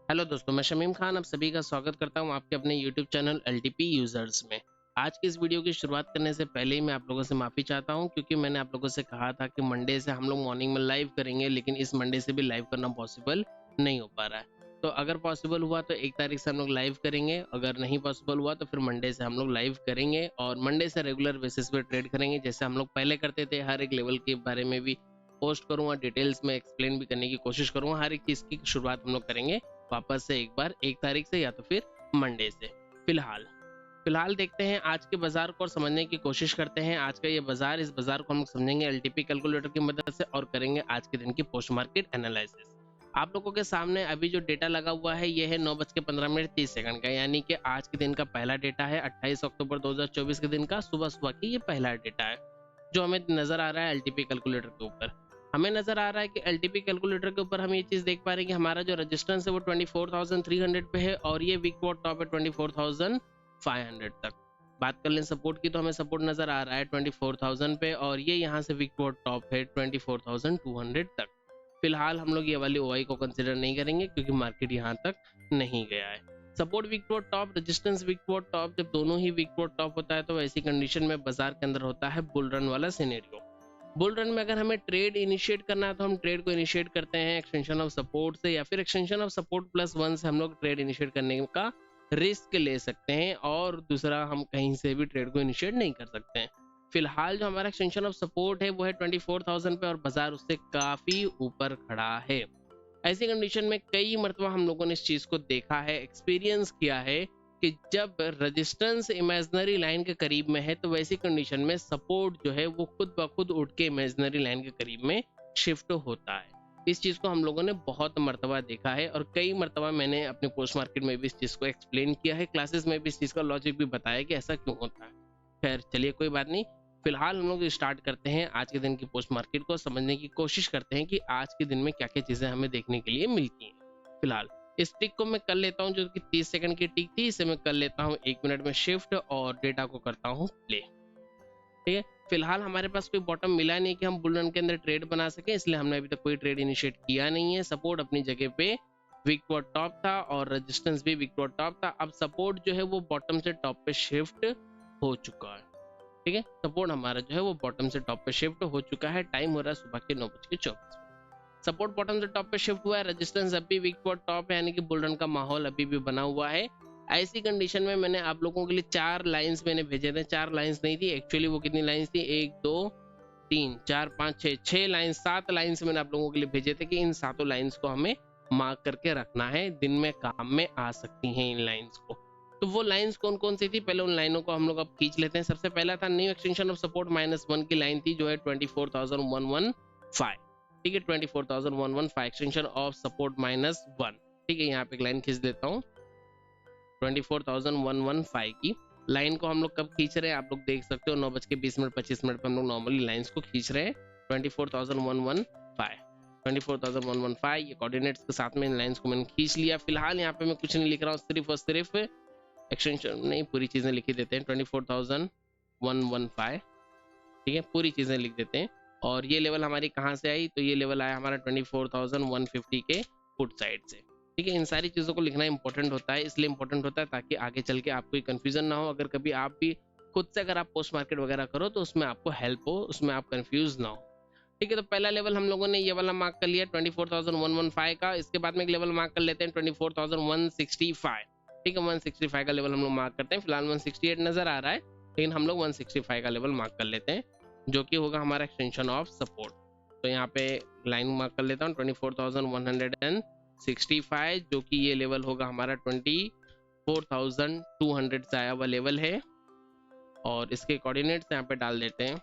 Hello दोस्तों, मैं शमीम खान आप सभी का स्वागत करता हूं आपके अपने यूट्यूब चैनल एलटीपी यूजर्स में। आज की इस वीडियो की शुरुआत करने से पहले ही मैं आप लोगों से माफ़ी चाहता हूं क्योंकि मैंने आप लोगों से कहा था कि मंडे से हम लोग मॉर्निंग में लाइव करेंगे, लेकिन इस मंडे से भी लाइव करना पॉसिबल नहीं हो पा रहा है। तो अगर पॉसिबल हुआ तो 1 तारीख से हम लोग लाइव करेंगे, अगर नहीं पॉसिबल हुआ तो फिर मंडे से हम लोग लाइव करेंगे और मंडे से रेगुलर बेसिस पे ट्रेड करेंगे जैसे हम लोग पहले करते थे। हर एक लेवल के बारे में भी पोस्ट करूँगा, डिटेल्स में एक्सप्लेन भी करने की कोशिश करूँगा। हर एक चीज़ की शुरुआत हम लोग करेंगे वापस से एक बार 1 तारीख से या तो फिर मंडे से। फिलहाल देखते हैं आज के बाजार को और समझने की कोशिश करते हैं। आज का ये बाजार, इस बाजार को हम लोग समझेंगे एलटीपी कैलकुलेटर की मदद से और करेंगे आज के दिन की पोस्ट मार्केट एनालिसिस। आप लोगों के सामने अभी जो डेटा लगा हुआ है ये है 9:15 का, यानी कि आज के दिन का पहला डेटा है 28 अक्टूबर 2024 के दिन का सुबह की ये पहला डेटा है जो हमें नजर आ रहा है एलटीपी कैलकुलेटर के ऊपर। हमें नजर आ रहा है कि एलटीपी कैलकुलेटर के ऊपर हम ये चीज देख पा रहे हैं कि हमारा जो रेजिस्टेंस है वो 24,300 पे है और ये वीक वॉट टॉप है 24,500 तक। बात कर लें सपोर्ट की तो हमें सपोर्ट नजर आ रहा है 24,000 पे और ये यहाँ से वीक वॉट टॉप है 24,200 तक। फिलहाल हम लोग ये वाली ओआई को कंसिडर नहीं करेंगे क्योंकि मार्केट यहाँ तक नहीं गया है। Support weak what top, resistance weak what top, जब दोनों ही वीक वॉट टॉप होता है तो ऐसी कंडीशन में बाजार के अंदर होता है बुल रन वाला सिनेरियो। बुल रन में अगर हमें ट्रेड इनिशिएट करना है तो हम ट्रेड को इनिशिएट करते हैं एक्सटेंशन ऑफ सपोर्ट से या फिर एक्सटेंशन ऑफ सपोर्ट +1 से हम लोग ट्रेड इनिशिएट करने का रिस्क ले सकते हैं और दूसरा हम कहीं से भी ट्रेड को इनिशिएट नहीं कर सकते हैं। फिलहाल जो हमारा एक्सटेंशन ऑफ सपोर्ट है वो है 24,000 पे और बाजार उससे काफी ऊपर खड़ा है। ऐसी कंडीशन में कई मरतबा हम लोगों ने इस चीज को देखा है, एक्सपीरियंस किया है कि जब रेजिस्टेंस इमेजिनरी लाइन के करीब में है तो वैसी कंडीशन में सपोर्ट जो है वो खुद ब खुद उठ के इमेजिनरी लाइन के करीब में शिफ्ट होता है। इस चीज को हम लोगों ने बहुत मरतबा देखा है और कई मरतबा मैंने अपने पोस्ट मार्केट में भी इस चीज को एक्सप्लेन किया है, क्लासेस में भी इस चीज का लॉजिक भी बताया कि ऐसा क्यों होता है। खैर चलिए कोई बात नहीं, फिलहाल हम लोग स्टार्ट करते हैं आज के दिन की पोस्ट मार्केट को समझने की कोशिश करते हैं कि आज के दिन में क्या क्या चीजें हमें देखने के लिए मिलती हैं। फिलहाल इस टिक को मैं कर लेता हूं जो कि 30 सेकंड की टिक थी, इसे मैं कर लेता हूं 1 मिनट में शिफ्ट और डेटा को करता हूं प्ले। ठीक है, फिलहाल हमारे पास कोई बॉटम मिला नहीं कि हम बुल रन के अंदर ट्रेड बना सके, इसलिए हमने अभी तक कोई ट्रेड इनिशिएट किया नहीं है। सपोर्ट अपनी जगह पे वीक वॉट टॉप था और रेजिस्टेंस भी वीक वॉट टॉप था। अब सपोर्ट जो है वो बॉटम से टॉप पे शिफ्ट हो चुका है। ठीक है, सपोर्ट हमारा जो है वो बॉटम से टॉप पे शिफ्ट हो चुका है। टाइम हो रहा है सुबह के 9:24। सपोर्ट बॉटम से टॉप पे शिफ्ट हुआ है, रेजिस्टेंस अभी वीक वॉट टॉप है, यानी कि बुल रन का माहौल अभी भी बना हुआ है। ऐसी कंडीशन में मैंने आप लोगों के लिए 4 लाइंस मैंने भेजे थे। 4 लाइंस नहीं थी एक्चुअली, वो कितनी लाइंस थी, 1 2 3 4 5 6 लाइंस, 7 लाइंस मैंने आप लोगों के लिए भेजे थे कि इन 7 लाइंस को हमें मार्क करके रखना है, दिन में काम में आ सकती हैं इन लाइंस को। तो वो लाइंस कौन कौन सी थी, पहले उन लाइनों को हम लोग अब खींच लेते हैं। सबसे पहला था न्यू एक्सटेंशन ऑफ सपोर्ट -1 की लाइन थी जो है 24,115। ठीक है, 24,115 एक्सटेंशन ऑफ सपोर्ट -1। ठीक है, यहाँ पे एक लाइन खींच देता हूँ 24,115 की लाइन को हम लोग कब खींच रहे हैं आप लोग देख सकते हो, 9:20-25 पे हम लोग नॉर्मली लाइंस को खींच रहे हैं 24,115। 24,115 ये कोऑर्डिनेट्स के साथ में इन लाइंस को मैंने खींच लिया। फिलहाल यहाँ पे मैं कुछ नहीं लिख रहा हूँ, सिर्फ और सिर्फ एक्सटेंशन नहीं, पूरी चीजें लिख देते हैं 24,115। ठीक है, पूरी चीजें लिख देते हैं। और ये लेवल हमारी कहाँ से आई, तो ये लेवल आया हमारा 24,150 के फुट साइड से। ठीक है, इन सारी चीजों को लिखना इंपॉर्टेंट होता है, इसलिए इंपॉर्टेंट होता है ताकि आगे चल के आपको कंफ्यूजन ना हो। अगर कभी आप भी खुद से अगर आप पोस्ट मार्केट वगैरह करो तो उसमें आपको हेल्प हो, उसमें आप कंफ्यूज ना हो। ठीक है, तो पहला लेवल हम लोगों ने ये वाला मार्क कर लिया 24,115 का। इसके बाद में एक लेवल मार्क कर लेते हैं 24,165। ठीक है, 165 का लेवल हम लोग मार्क करते हैं। फिलहाल 168 नजर आ रहा है लेकिन हम लोग 165 का लेवल मार्क कर लेते हैं जो कि होगा हमारा एक्सटेंशन ऑफ सपोर्ट। तो यहाँ पे लाइन मार्क कर लेता हूँ 24,165 जो कि ये लेवल होगा हमारा 24,200 से आया हुआ लेवल है और इसके कोऑर्डिनेट्स यहाँ पे डाल देते हैं।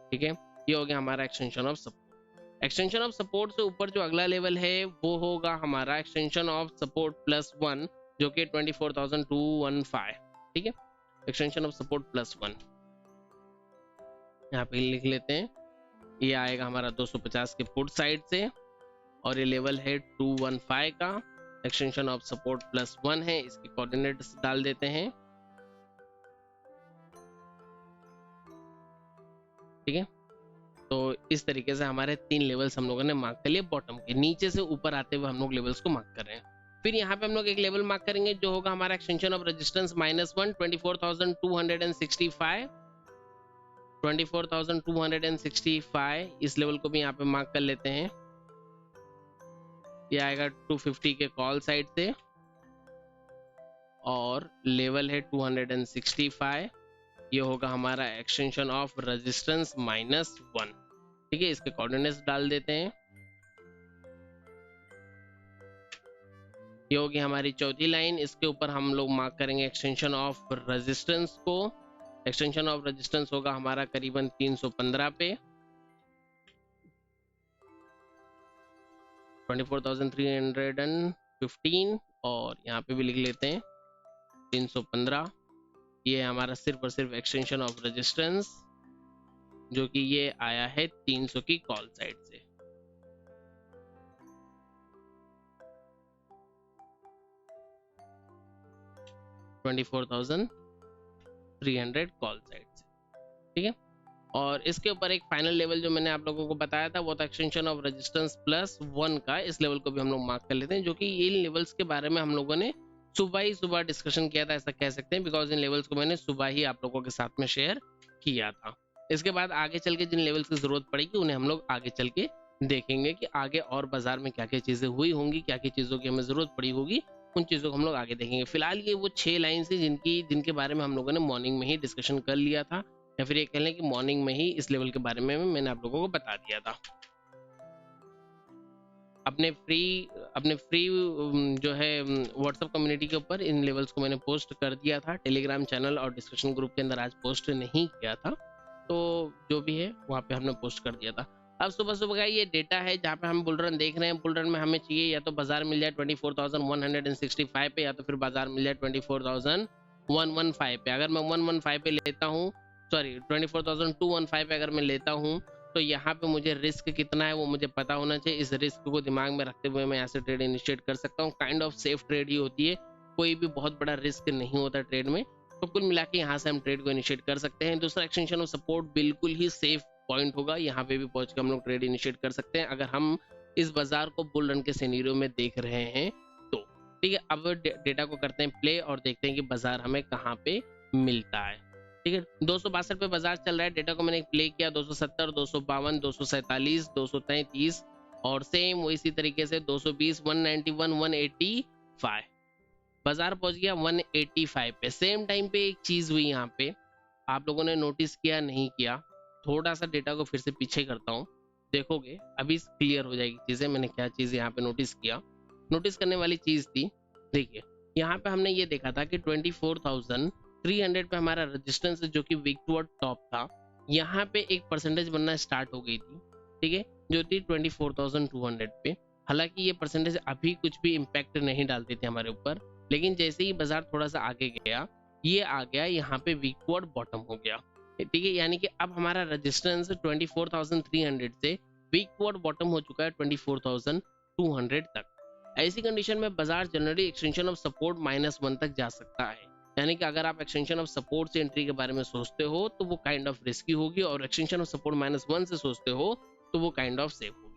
ठीक है, ये हो गया हमारा extension of support. Extension of support से ऊपर जो अगला लेवल है वो होगा हमारा एक्सटेंशन ऑफ सपोर्ट +1 जो कि 24,215। ठीक है, एक्सटेंशन ऑफ सपोर्ट +1 यहाँ पे लिख लेते हैं। ये आएगा हमारा 250 के पुट साइड से और ये लेवल है 215 का। एक्सटेंशन ऑफ सपोर्ट +1 है, इसके कोऑर्डिनेट्स डाल देते हैं। ठीक है, तो इस तरीके से हमारे 3 लेवल्स हम लोगों ने मार्क कर लिए बॉटम के। नीचे से ऊपर आते हुए हम लोग लेवल्स को मार्क कर रहे हैं। फिर यहाँ पे हम लोग एक लेवल मार्क करेंगे जो होगा हमारा एक्सटेंशन ऑफ रेजिस्टेंस -1 24,265 24,265 इस लेवल को भी यहाँ पे मार्क कर लेते हैं। ये आएगा 250 के कॉल साइड से और लेवल है 265। ये होगा हमारा एक्सटेंशन ऑफ रेजिस्टेंस -1। ठीक है, इसके कोऑर्डिनेट्स डाल देते हैं। ये होगी हमारी चौथी लाइन। इसके ऊपर हम लोग मार्क करेंगे एक्सटेंशन ऑफ रेजिस्टेंस को। एक्सटेंशन ऑफ रेजिस्टेंस होगा हमारा करीबन 315 पे 24,315 और यहाँ पे भी लिख लेते हैं 315। ये हमारा सिर्फ और सिर्फ एक्सटेंशन ऑफ रेजिस्टेंस जो कि ये आया है 300 की कॉल साइड से। $24,300 कॉल साइड से। ठीक है, और इसके ऊपर एक फाइनल लेवल जो मैंने आप लोगों को बताया था वो था एक्सटेंशन ऑफ रेजिस्टेंस +1 का। इस लेवल को भी हम लोग मार्क कर लेते हैं, जो कि इन लेवल्स के बारे में हम लोगों ने सुबह डिस्कशन किया था, ऐसा कह सकते हैं, बिकॉज इन लेवल्स को मैंने सुबह ही आप लोगों के साथ में शेयर किया था। इसके बाद आगे चल के जिन लेवल्स की जरूरत पड़ेगी उन्हें हम लोग आगे चल के देखेंगे कि आगे और बाजार में क्या क्या चीजें हुई होंगी, क्या क्या चीजों की हमें जरूरत पड़ी होगी, उन चीजों को हम लोग आगे देखेंगे। फिलहाल ये वो 6 लाइन थी जिनके बारे में हम लोगों ने मॉर्निंग में ही डिस्कशन कर लिया था, या फिर ये कह लें कि मॉर्निंग में ही इस लेवल के बारे में मैंने आप लोगों को बता दिया था। अपने फ्री जो है व्हाट्सएप कम्युनिटी के ऊपर इन लेवल्स को मैंने पोस्ट कर दिया था। टेलीग्राम चैनल और डिस्कशन ग्रुप के अंदर आज पोस्ट नहीं किया था, तो जो भी है वहाँ पे हमने पोस्ट कर दिया था। अब सुबह का ये डेटा है जहाँ पे हम बुल रन देख रहे हैं। बुल रन में हमें चाहिए या तो बाजार मिल जाए 24,165 पे, या तो फिर बाजार मिल जाए 24,115 पे। अगर मैं 115 पे लेता हूँ, सॉरी 24,215 पे अगर मैं लेता हूँ, तो यहाँ पे मुझे रिस्क कितना है वो मुझे पता होना चाहिए। इस रिस्क को दिमाग में रखते हुए मैं यहाँ से ट्रेड इनिशिएट कर सकता हूँ। काइंड ऑफ सेफ ट्रेड ही होती है, कोई भी बहुत बड़ा रिस्क नहीं होता ट्रेड में। तो कुल मिला के यहाँ से हम ट्रेड को इनिशिएट कर सकते हैं। दूसरा एक्सटेंशन ऑफ सपोर्ट बिल्कुल ही सेफ पॉइंट होगा, यहाँ पे भी पहुंच के हम लोग ट्रेड इनिशिएट कर सकते हैं अगर हम इस बाजार को बुल रन के सिनेरियो में देख रहे हैं तो। ठीक है, अब डेटा को करते हैं प्ले और देखते हैं कि बाजार हमें कहाँ पे मिलता है। ठीक है, 262 पे बाजार चल रहा है। डेटा को मैंने प्ले किया 270, 252, 247, 233 और सेम वो इसी तरीके से 220, 191, 185 बाजार पहुंच गया 185 पे। सेम टाइम पे एक चीज हुई यहाँ पे, आप लोगों ने नोटिस किया नहीं किया, थोड़ा सा डेटा को फिर से पीछे करता हूँ, देखोगे अभी क्लियर हो जाएगी चीजें। मैंने क्या चीज यहाँ पे नोटिस किया, नोटिस करने वाली चीज थी, देखिए यहाँ पे हमने ये देखा था कि 24,300 पे हमारा रेजिस्टेंस जो कि वीक टुवर्ड टॉप था, यहाँ पे एक परसेंटेज बनना स्टार्ट हो गई थी। ठीक है, जो थी 24,200 पे। हालांकि ये परसेंटेज अभी कुछ भी इम्पैक्ट नहीं डालती थी हमारे ऊपर, लेकिन जैसे ही बाजार थोड़ा सा आगे गया, ये आ गया यहाँ पे वीक टुवर्ड बॉटम हो गया। ठीक है, यानी कि अब हमारा रेजिस्टेंस 24,300 से वीक टुवर्ड बॉटम हो चुका है 24,200 तक। ऐसी कंडीशन में बाजार जनरली एक्सटेंशन ऑफ सपोर्ट -1 तक जा सकता है। यानी कि अगर आप एक्सटेंशन ऑफ सपोर्ट से एंट्री के बारे में सोचते हो तो वो काइंड ऑफ रिस्की होगी, और एक्सटेंशन ऑफ सपोर्ट -1 से सोचते हो तो वो काइंड ऑफ सेफ होगी।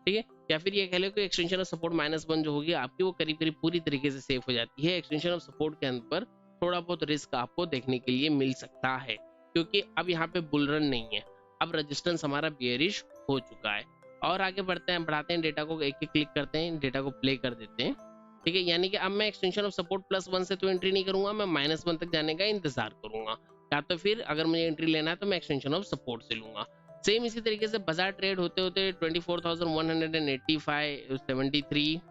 ठीक है, या फिर ये कह लो कि एक्सटेंशन ऑफ सपोर्ट -1 जो होगी आपकी वो करीब करीब पूरी तरीके से सेफ हो जाती है। एक्सटेंशन ऑफ सपोर्ट के अंदर थोड़ा बहुत रिस्क आपको देखने के लिए मिल सकता है, क्योंकि अब यहाँ पे बुल रन नहीं है, अब रेजिस्टेंस हमारा बियरिश हो चुका है। और आगे बढ़ते हैं, बढ़ाते हैं डेटा को, एक क्लिक करते हैं, डेटा को प्ले कर देते हैं। ठीक है, यानी कि अब मैं एक्सटेंशन ऑफ सपोर्ट +1 से तो एंट्री नहीं करूंगा, मैं -1 तक जाने का इंतजार करूंगा, या तो फिर अगर मुझे एंट्री लेना है तो मैं एक्सटेंशन ऑफ सपोर्ट से लूंगा। सेम इसी तरीके से बाजार ट्रेड होते होते 24,185, 73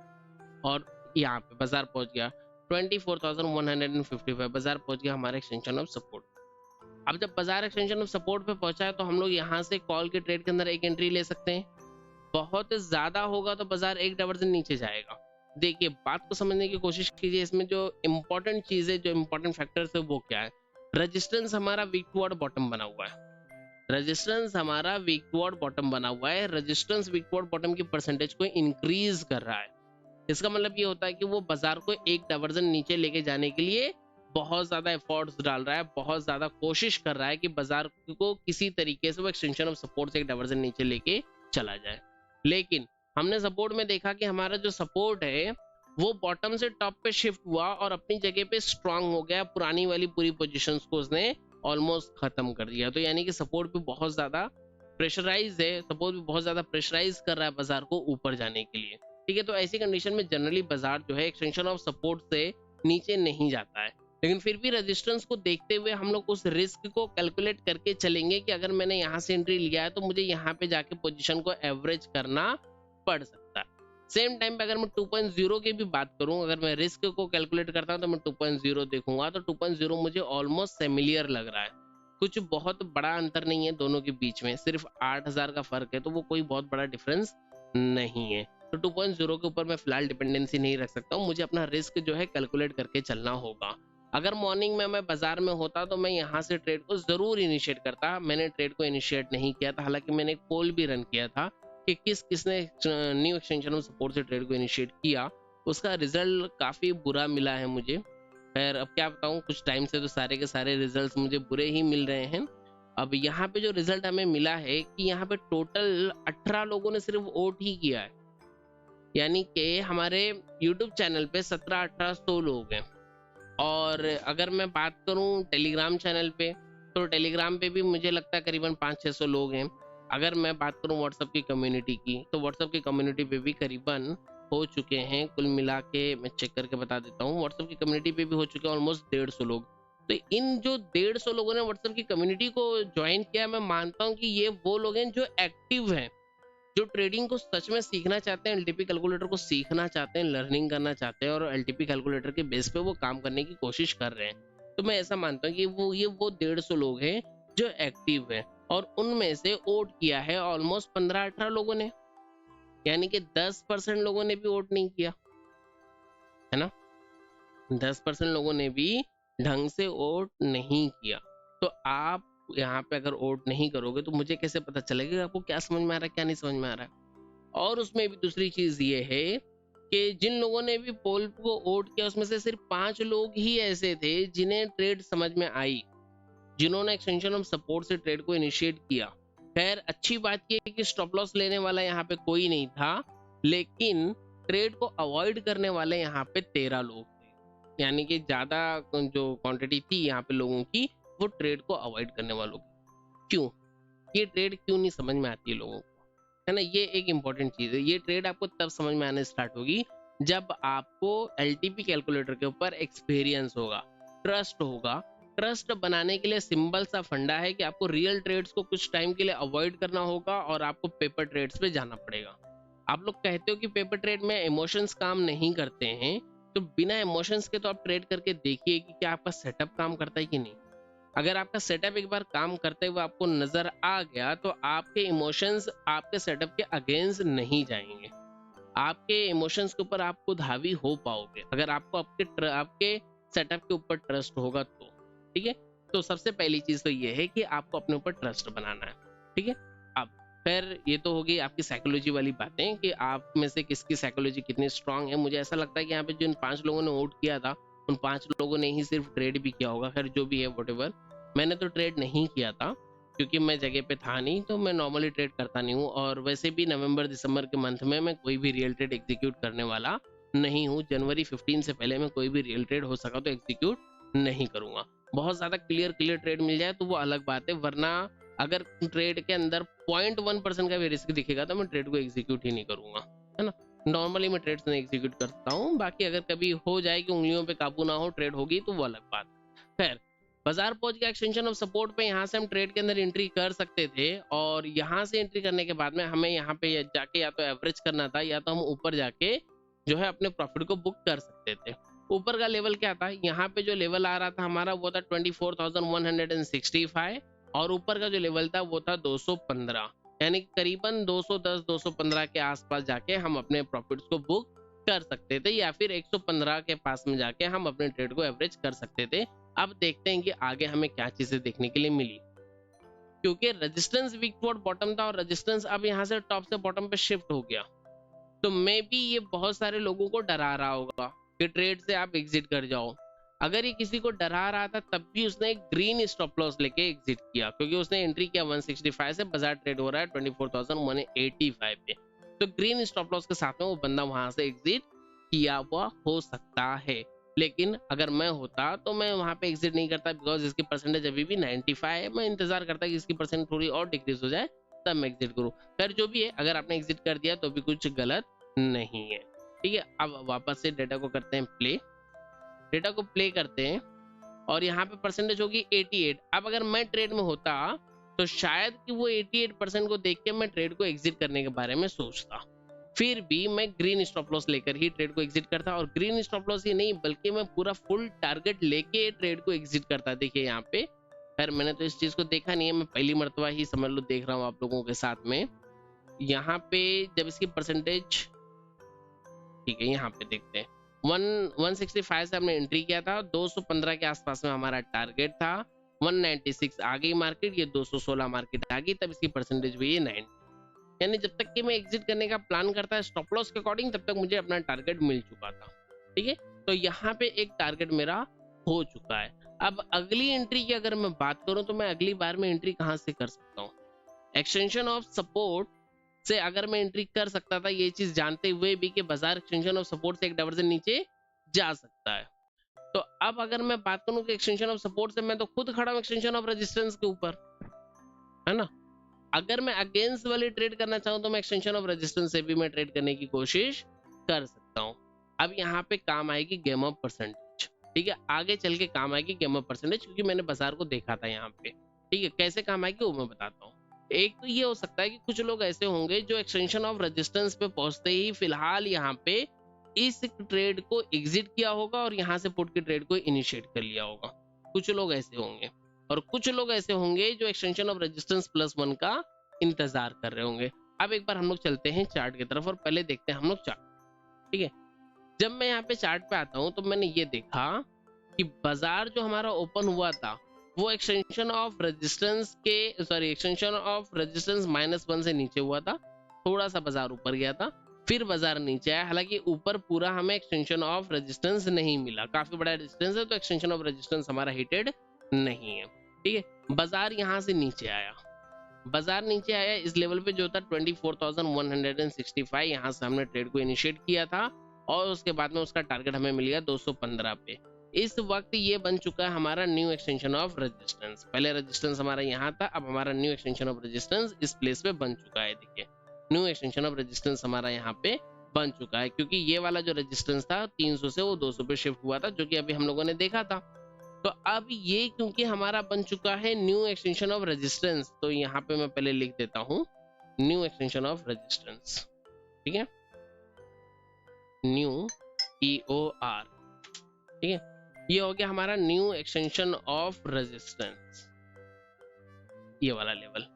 और यहाँ पे बाजार पहुंच गया 24,155, बाजार पहुंच गया हमारे एक्सटेंशन ऑफ सपोर्ट। अब जब बाजार एक्सटेंशन ऑफ सपोर्ट पे पहुंचा है तो हम लोग यहाँ से कॉल के ट्रेड के अंदर एक एंट्री ले सकते हैं। बहुत ज्यादा होगा तो बाजार एक डाइवर्जन नीचे जाएगा। देखिए, बात को समझने की कोशिश कीजिए, इसमें जो इंपॉर्टेंट चीज है, जो इंपॉर्टेंट फैक्टर्स है वो क्या है। रेजिस्टेंस हमारा वीक टुवर्ड बॉटम बना हुआ है, रेजिस्टेंस हमारा वीक टुवर्ड बॉटम बना हुआ है। रेजिस्टेंस वीक टुवर्ड बॉटम की परसेंटेज को इंक्रीज कर रहा है। इसका मतलब ये होता है कि वो बाजार को एक डाइवर्जन नीचे लेके जाने के लिए बहुत ज़्यादा एफर्ट्स डाल रहा है, बहुत ज़्यादा कोशिश कर रहा है कि बाजार को किसी तरीके से वो एक्सटेंशन ऑफ सपोर्ट से एक डाइवर्जन नीचे लेके चला जाए। लेकिन हमने सपोर्ट में देखा कि हमारा जो सपोर्ट है वो बॉटम से टॉप पे शिफ्ट हुआ और अपनी जगह पे स्ट्रांग हो गया। पुरानी वाली पूरी पोजीशंस को उसने ऑलमोस्ट खत्म कर दिया। तो यानी कि सपोर्ट भी बहुत ज़्यादा प्रेशराइज है, सपोर्ट भी बहुत ज़्यादा प्रेशराइज कर रहा है बाजार को ऊपर जाने के लिए। ठीक है, तो ऐसी कंडीशन में जनरली बाजार जो है एक्सटेंशन ऑफ सपोर्ट से नीचे नहीं जाता है। लेकिन फिर भी रेजिस्टेंस को देखते हुए हम लोग उस रिस्क को कैलकुलेट करके चलेंगे कि अगर मैंने यहाँ से एंट्री लिया है तो मुझे यहाँ पे जाके पोजीशन को एवरेज करना पड़ सकता है। सेम टाइम पे अगर मैं 2.0 की भी बात करूं, अगर मैं रिस्क को कैलकुलेट करता हूं तो मैं 2.0 देखूंगा तो 2.0 मुझे ऑलमोस्ट सिमिलर लग रहा है। कुछ बहुत बड़ा अंतर नहीं है दोनों के बीच में, सिर्फ 8,000 का फर्क है, तो वो कोई बहुत बड़ा डिफरेंस नहीं है। तो 2.0 के ऊपर मैं फिलहाल डिपेंडेंसी नहीं रख सकता हूँ, मुझे अपना रिस्क जो है कैलकुलेट करके चलना होगा। अगर मॉर्निंग में मैं बाजार में होता तो मैं यहाँ से ट्रेड को जरूर इनिशिएट करता। मैंने ट्रेड को इनिशिएट नहीं किया था, हालांकि मैंने एक पोल भी रन किया था कि किसने न्यू एक्सटेंशन ऑफ सपोर्ट से ट्रेड को इनिशिएट किया। उसका रिजल्ट काफी बुरा मिला है मुझे। खैर अब क्या बताऊं, कुछ टाइम से तो सारे के सारे रिजल्ट्स मुझे बुरे ही मिल रहे हैं। अब यहाँ पे जो रिजल्ट हमें मिला है कि यहाँ पे टोटल 18 लोगों ने सिर्फ वोट ही किया है, यानी कि हमारे YouTube चैनल पे 17-18 लोग हैं। और अगर मैं बात करूं टेलीग्राम चैनल पे, तो टेलीग्राम पे भी मुझे लगता है करीबन 500-600 लोग हैं। अगर मैं बात करूं व्हाट्सएप की कम्युनिटी की, तो व्हाट्सएप की कम्युनिटी पे भी करीबन हो चुके हैं, कुल मिला के मैं चेक करके बता देता हूँ, व्हाट्सएप की कम्युनिटी पे भी हो चुके हैं ऑलमोस्ट 150 लोग। तो इन जो 150 लोगों ने व्हाट्सएप की कम्युनिटी को ज्वाइन किया, मैं मानता हूँ कि ये वो लोग हैं जो एक्टिव हैं, जो ट्रेडिंग को सच में सीखना चाहते हैं, एलटीपी कैलकुलेटर को सीखना चाहते हैं, लर्निंग करना चाहते हैं और एलटीपी कैलकुलेटर के बेस पे वो काम करने की कोशिश कर रहे हैं। तो मैं ऐसा मानता हूँ कि ये वो 150 लोग हैं जो एक्टिव हैं, और उनमें से वोट किया है ऑलमोस्ट 15-18 लोगों ने, यानी कि 10% लोगों ने भी वोट नहीं किया है ना। 10% लोगों ने भी ढंग से वोट नहीं किया। तो आप यहाँ पे अगर वोट नहीं करोगे तो मुझे कैसे पता चलेगा कि आपको क्या समझ में आ रहा है, क्या नहीं समझ में आ रहा है। और उसमें भी दूसरी चीज ये है कि जिन लोगों ने भी पोल को वोट किया उसमें से सिर्फ 5 लोग ही ऐसे थे जिन्हें ट्रेड समझ में आई, जिन्होंने एक्सटेंशन ऑफ सपोर्ट से ट्रेड को इनिशिएट किया। खैर अच्छी बात यह है कि स्टॉप लॉस लेने वाला यहाँ पे कोई नहीं था, लेकिन ट्रेड को अवॉइड करने वाले यहाँ पे 13 लोग थे, यानी कि ज्यादा जो क्वांटिटी थी यहाँ पे लोगों की वो ट्रेड को अवॉइड करने वालों की। क्यों? ये ट्रेड क्यों नहीं समझ में आती है लोगों को, है ना। ये एक इंपॉर्टेंट चीज है। ये ट्रेड आपको तब समझ में आने स्टार्ट होगी जब आपको एलटीपी कैलकुलेटर के ऊपर एक्सपीरियंस होगा, ट्रस्ट होगा। ट्रस्ट बनाने के लिए सिंपल सा फंडा है कि आपको रियल ट्रेड्स को कुछ टाइम के लिए अवॉइड करना होगा और आपको पेपर ट्रेड्स पे जाना पड़ेगा। आप लोग कहते हो कि पेपर ट्रेड में इमोशंस काम नहीं करते हैं, तो बिना इमोशंस के तो आप ट्रेड करके देखिए कि क्या आपका सेटअप काम करता है कि नहीं। अगर आपका सेटअप एक बार काम करते हुए आपको नजर आ गया तो आपके इमोशंस आपके सेटअप के अगेंस्ट नहीं जाएंगे, आपके इमोशंस के ऊपर आप खुद हावी हो पाओगे अगर आपको आपके सेटअप के ऊपर ट्रस्ट होगा तो। ठीक है, तो सबसे पहली चीज तो ये है कि आपको अपने ऊपर ट्रस्ट बनाना है। ठीक है, अब फिर ये तो होगी आपकी साइकोलॉजी वाली बातें कि आप में से किसकी साइकोलॉजी कितनी स्ट्रांग है। मुझे ऐसा लगता है कि यहाँ पे जिन 5 लोगों ने वोट किया था उन 5 लोगों ने ही सिर्फ ट्रेड भी किया होगा। खैर जो भी है व्हाटएवर, मैंने तो ट्रेड नहीं किया था क्योंकि मैं जगह पे था नहीं, तो मैं नॉर्मली ट्रेड करता नहीं हूँ। और वैसे भी नवंबर दिसंबर के मंथ में मैं कोई भी रियल ट्रेड एग्जीक्यूट करने वाला नहीं हूँ। जनवरी 15 से पहले मैं कोई भी रियल ट्रेड हो सका तो एग्जीक्यूट नहीं करूंगा। बहुत ज्यादा क्लियर ट्रेड मिल जाए तो वो अलग बात है, वरना अगर ट्रेड के अंदर 0.1% का भी रिस्क दिखेगा तो मैं ट्रेड को एग्जीक्यूट ही नहीं करूंगा, है ना। नॉर्मली मैं ट्रेड्स नहीं एग्जीक्यूट करता हूँ, बाकी अगर कभी हो जाए कि उंगलियों पे काबू ना हो ट्रेड होगी तो वो अलग बात। खैर बाजार पहुंच गया एक्सटेंशन ऑफ सपोर्ट पे, यहाँ से हम ट्रेड के अंदर एंट्री कर सकते थे और यहाँ से एंट्री करने के बाद में हमें यहाँ पे जाके या तो एवरेज करना था या तो हम ऊपर जाके जो है अपने प्रॉफिट को बुक कर सकते थे। ऊपर का लेवल क्या था, यहाँ पे जो लेवल आ रहा था हमारा वो था 24,165 और ऊपर का जो लेवल था वो था 215, यानी करीबन 210-215 के आसपास जाके हम अपने प्रॉफिट्स को बुक कर सकते थे, या फिर 115 के पास में जाके हम अपने ट्रेड को एवरेज कर सकते थे। अब देखते हैं कि आगे हमें क्या चीजें देखने के लिए मिली, क्योंकि रेजिस्टेंस वीक टुवर्ड बॉटम था और रेजिस्टेंस अब यहाँ से टॉप से बॉटम पे शिफ्ट हो गया। तो मे बी ये बहुत सारे लोगों को डरा रहा होगा कि ट्रेड से आप एग्जिट कर जाओ। अगर ये किसी को डरा रहा था तब भी उसने एक ग्रीन स्टॉप लॉस लेके एग्जिट किया, क्योंकि उसने एंट्री किया 165 से, बाजार ट्रेड हो रहा है 24,185 पे, तो ग्रीन स्टॉप लॉस के साथ में वो बंदा वहां से एग्जिट किया हुआ हो सकता है। लेकिन अगर मैं होता तो मैं वहां पे एग्जिट नहीं करता, बिकॉज इसकी परसेंटेज अभी भी 95 है। मैं इंतजार करता कि इसकी परसेंट थोड़ी और डिक्रीज हो जाए तब मैं एग्जिट करूँ। खैर जो भी है, अगर आपने एग्जिट कर दिया तो भी कुछ गलत नहीं है। ठीक है, अब वापस से डेटा को करते हैं प्ले, डेटा को प्ले करते हैं और यहाँ पे परसेंटेज होगी 88। अब अगर मैं ट्रेड में होता तो शायद कि वो 88% को देख के मैं ट्रेड को एग्जिट करने के बारे में सोचता, फिर भी मैं ग्रीन स्टॉप लॉस लेकर ही ट्रेड को एग्जिट करता। और ग्रीन स्टॉप लॉस ही नहीं बल्कि मैं पूरा फुल टारगेट लेके ट्रेड को एग्जिट करता। देखिए यहाँ पे, खैर मैंने तो इस चीज को देखा नहीं है, मैं पहली मर्तबा ही समझ लो देख रहा हूँ आप लोगों के साथ में। यहाँ पे जब इसकी परसेंटेज, ठीक है यहाँ पे देखते हैं, 165 से हमने एंट्री किया था, 215 के आसपास में हमारा टारगेट था, 196 आ गई मार्केट, ये 216 मार्केट आ गई, तब इसकी परसेंटेज हुई है 90। यानी जब तक कि मैं एग्जिट करने का प्लान करता है स्टॉप लॉस के अकॉर्डिंग, तब तक मुझे अपना टारगेट मिल चुका था। ठीक है, तो यहाँ पे एक टारगेट मेरा हो चुका है। अब अगली एंट्री की अगर मैं बात करूं तो मैं अगली बार में एंट्री कहां से कर सकता हूँ? एक्सटेंशन ऑफ सपोर्ट से अगर मैं एंट्री कर सकता था, ये चीज जानते हुए भी कि बाजार एक्सटेंशन ऑफ सपोर्ट से एक डाइवर्जन नीचे जा सकता है। तो अब अगर मैं बात करूं कि एक्सटेंशन ऑफ सपोर्ट से, मैं तो खुद खड़ा हूं एक्सटेंशन ऑफ रेजिस्टेंस के ऊपर, है ना। अगर मैं अगेंस्ट वाली ट्रेड करना चाहूं तो मैं एक्सटेंशन ऑफ रेजिस्टेंस से भी मैं ट्रेड करने की कोशिश कर सकता हूं। अब यहाँ पे काम आएगी गेम ऑफ परसेंटेज। ठीक है, आगे चल के काम आएगी गेम ऑफ परसेंटेज, क्योंकि मैंने बाजार को देखा था यहाँ पे। ठीक है, कैसे काम आएगी वो मैं बताता हूँ। एक तो ये हो सकता है कि कुछ लोग ऐसे होंगे जो एक्सटेंशन ऑफ रेजिस्टेंस पे पहुंचते ही फिलहाल यहाँ पे इस ट्रेड को एग्जिट किया होगा और यहाँ से पुट की ट्रेड को इनिशिएट कर लिया होगा। कुछ लोग ऐसे होंगे, और कुछ लोग ऐसे होंगे जो एक्सटेंशन ऑफ रेजिस्टेंस +1 का इंतजार कर रहे होंगे। अब एक बार हम लोग चलते हैं चार्ट की तरफ और पहले देखते हैं हम लोग चार्ट। ठीक है, जब मैं यहाँ पे चार्ट पे आता हूँ तो मैंने ये देखा कि बाजार जो हमारा ओपन हुआ था वो एक्सटेंशन ऑफ रेजिस्टेंस के, सॉरी एक्सटेंशन ऑफ रेजिस्टेंस -1 से नीचे हुआ था। थोड़ा सा बाजार ऊपर गया था, फिर बाजार नीचे आया। हालांकि ऊपर पूरा हमें एक्सटेंशन ऑफ रेजिस्टेंस नहीं मिला, काफी बड़ा रेजिस्टेंस है तो एक्सटेंशन ऑफ रेजिस्टेंस हमारा हिटेड नहीं है। ठीक है, बाजार यहाँ से नीचे आया, बाजार नीचे आया इस लेवल पे जो था 24,165, यहाँ से हमने ट्रेड को इनिशिएट किया था और उसके बाद में उसका टारगेट हमें मिल गया 215 पे। इस वक्त ये बन चुका है हमारा न्यू एक्सटेंशन ऑफ रेजिस्टेंस। पहले रेजिस्टेंस हमारा यहाँ था, अब हमारा न्यू एक्सटेंशन ऑफ रेजिस्टेंस इस प्लेस पे बन चुका है। देखिए न्यू एक्सटेंशन ऑफ रेजिस्टेंस हमारा यहाँ पे बन चुका है, क्योंकि ये वाला जो रेजिस्टेंस था 300 से वो 200 पे शिफ्ट हुआ था, जो कि अभी हम लोगों ने देखा था। तो अब ये क्योंकि हमारा बन चुका है न्यू एक्सटेंशन ऑफ रेजिस्टेंस, तो यहाँ पे मैं पहले लिख देता हूँ न्यू एक्सटेंशन ऑफ रेजिस्टेंस। ठीक है, न्यू EOR। ठीक है, ये हो गया हमारा न्यू एक्सटेंशन ऑफ रेजिस्टेंस, ये वाला लेवल।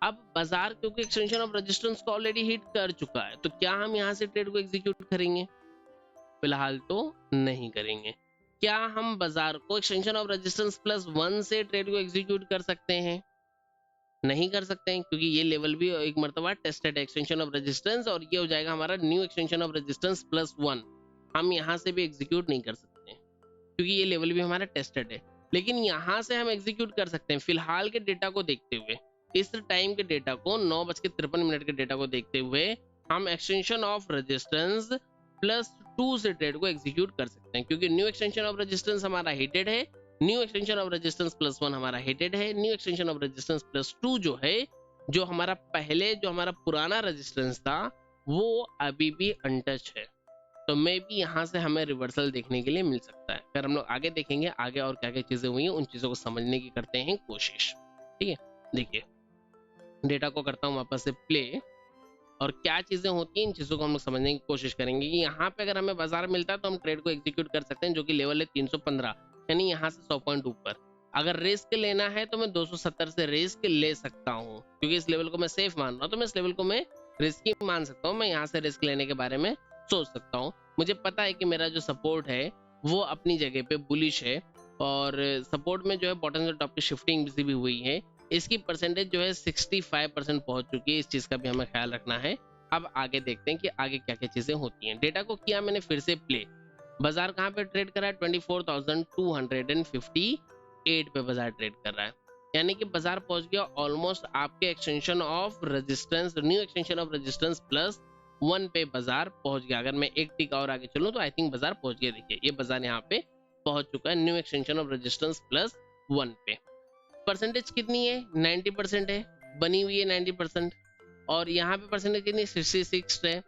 अब बाजार क्योंकि एक्सटेंशन ऑफ रेजिस्टेंस को ऑलरेडी हिट कर चुका है, तो क्या हम यहाँ से ट्रेड को एग्जीक्यूट करेंगे? फिलहाल तो नहीं करेंगे। क्या हम बाजार को एक्सटेंशन ऑफ रेजिस्टेंस +1 से ट्रेड को एग्जीक्यूट कर सकते हैं? नहीं कर सकते हैं, क्योंकि ये लेवल भी एक मर्तबा टेस्टेड एक्सटेंशन ऑफ रेजिस्टेंस, और ये हो जाएगा हमारा न्यू एक्सटेंशन ऑफ रेजिस्टेंस +1। हम यहाँ से भी एग्जीक्यूट नहीं कर सकते क्योंकि ये लेवल भी हमारा टेस्टेड है। लेकिन यहाँ से हम एग्जीक्यूट कर सकते हैं फिलहाल के डेटा को देखते हुए, इस टाइम के डेटा को 9:53 के डेटा को देखते हुए हम एक्सटेंशन ऑफ रेजिस्टेंस +2 से ट्रेड को एग्जीक्यूट कर सकते हैं, क्योंकि न्यू एक्सटेंशन ऑफ रेजिस्टेंस हमारा हिटेड है, न्यू एक्सटेंशन ऑफ रेजिस्टेंस +1 हमारा हिटेड है, न्यू एक्सटेंशन ऑफ रेजिस्टेंस +2 जो है, जो हमारा पहले जो हमारा पुराना रेजिस्टेंस था वो अभी भी अनटच है। तो मे भी यहाँ से हमें रिवर्सल देखने के लिए मिल सकता है। फिर हम लोग आगे देखेंगे आगे और क्या क्या चीजें हुई हैं, उन चीजों को समझने की करते हैं कोशिश। ठीक है, देखिए डेटा को करता हूँ वापस से प्ले, और क्या चीजें होती हैं इन चीजों को हम लोग समझने की कोशिश करेंगे कि यहाँ पे अगर हमें बाजार मिलता है तो हम ट्रेड को एग्जीक्यूट कर सकते हैं, जो कि लेवल है 315, यानी यहाँ से 100 पॉइंट ऊपर। अगर रिस्क लेना है तो मैं 270 से रिस्क ले सकता हूँ, क्योंकि इस लेवल को मैं सेफ मान रहा हूँ, तो मैं इस लेवल को मैं रिस्की मान सकता हूँ। मैं यहाँ से रिस्क लेने के बारे में सोच सकता हूँ। मुझे पता है कि मेरा जो सपोर्ट है वो अपनी जगह पे बुलिश है, और सपोर्ट में जो है बॉटम से टॉप की शिफ्टिंग भी हुई है, इसकी परसेंटेज जो है 65% पहुंच चुकी है। इस चीज का भी हमें ख्याल रखना है। अब आगे देखते हैं कि आगे क्या क्या चीजें होती हैं। डेटा को किया मैंने फिर से प्ले, बाजार कहाँ पे ट्रेड कर रहा है? 24,258 पे बाजार ट्रेड कर रहा है, यानी कि बाजार पहुंच गया ऑलमोस्ट आपके extension of resistance, new extension of resistance +1 पे बाजार पहुंच गया। अगर मैं एक टिक और आगे चलूं तो आई थिंक बाजार पहुंच गया। देखिए ये बाजार यहाँ पे पहुंच चुका है न्यू एक्सटेंशन ऑफ रेजिस्टेंस +1 पे। परसेंटेज कितनी है? 90% है, बनी हुई है 90%। और यहाँ पे परसेंटेज कितनी? 66 है,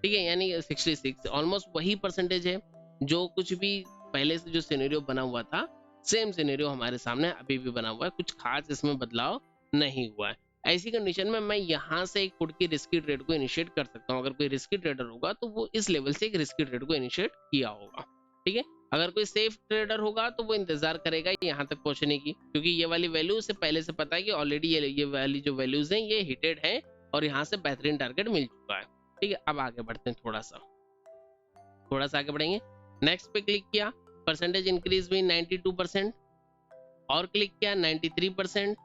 ठीक है, यानी 66 ऑलमोस्ट वही परसेंटेज है जो कुछ भी पहले से जो सिनेरियो बना हुआ था, सेम सिनेरियो हमारे सामने अभी भी बना हुआ है, कुछ खास इसमें बदलाव नहीं हुआ है। ऐसी कंडीशन में मैं यहाँ से एक पुट की रिस्की ट्रेड को इनिशिएट कर सकता हूँ। अगर कोई रिस्की ट्रेडर होगा तो वो इस लेवल से एक रिस्की ट्रेड को इनिशिएट किया होगा, ठीक है। अगर कोई सेफ ट्रेडर होगा तो वो इंतजार करेगा यहाँ तक पहुंचने की, क्योंकि ये वाली वैल्यू उसे पहले से पता है कि ऑलरेडी ये वाली जो वैल्यूज हैं ये हिटेड है और यहाँ से बेहतरीन टारगेट मिल चुका है, ठीक है। अब आगे बढ़ते हैं, थोड़ा सा आगे बढ़ेंगे। नेक्स्ट पे क्लिक किया, परसेंटेज इंक्रीज हुई 92%, और क्लिक किया 93%,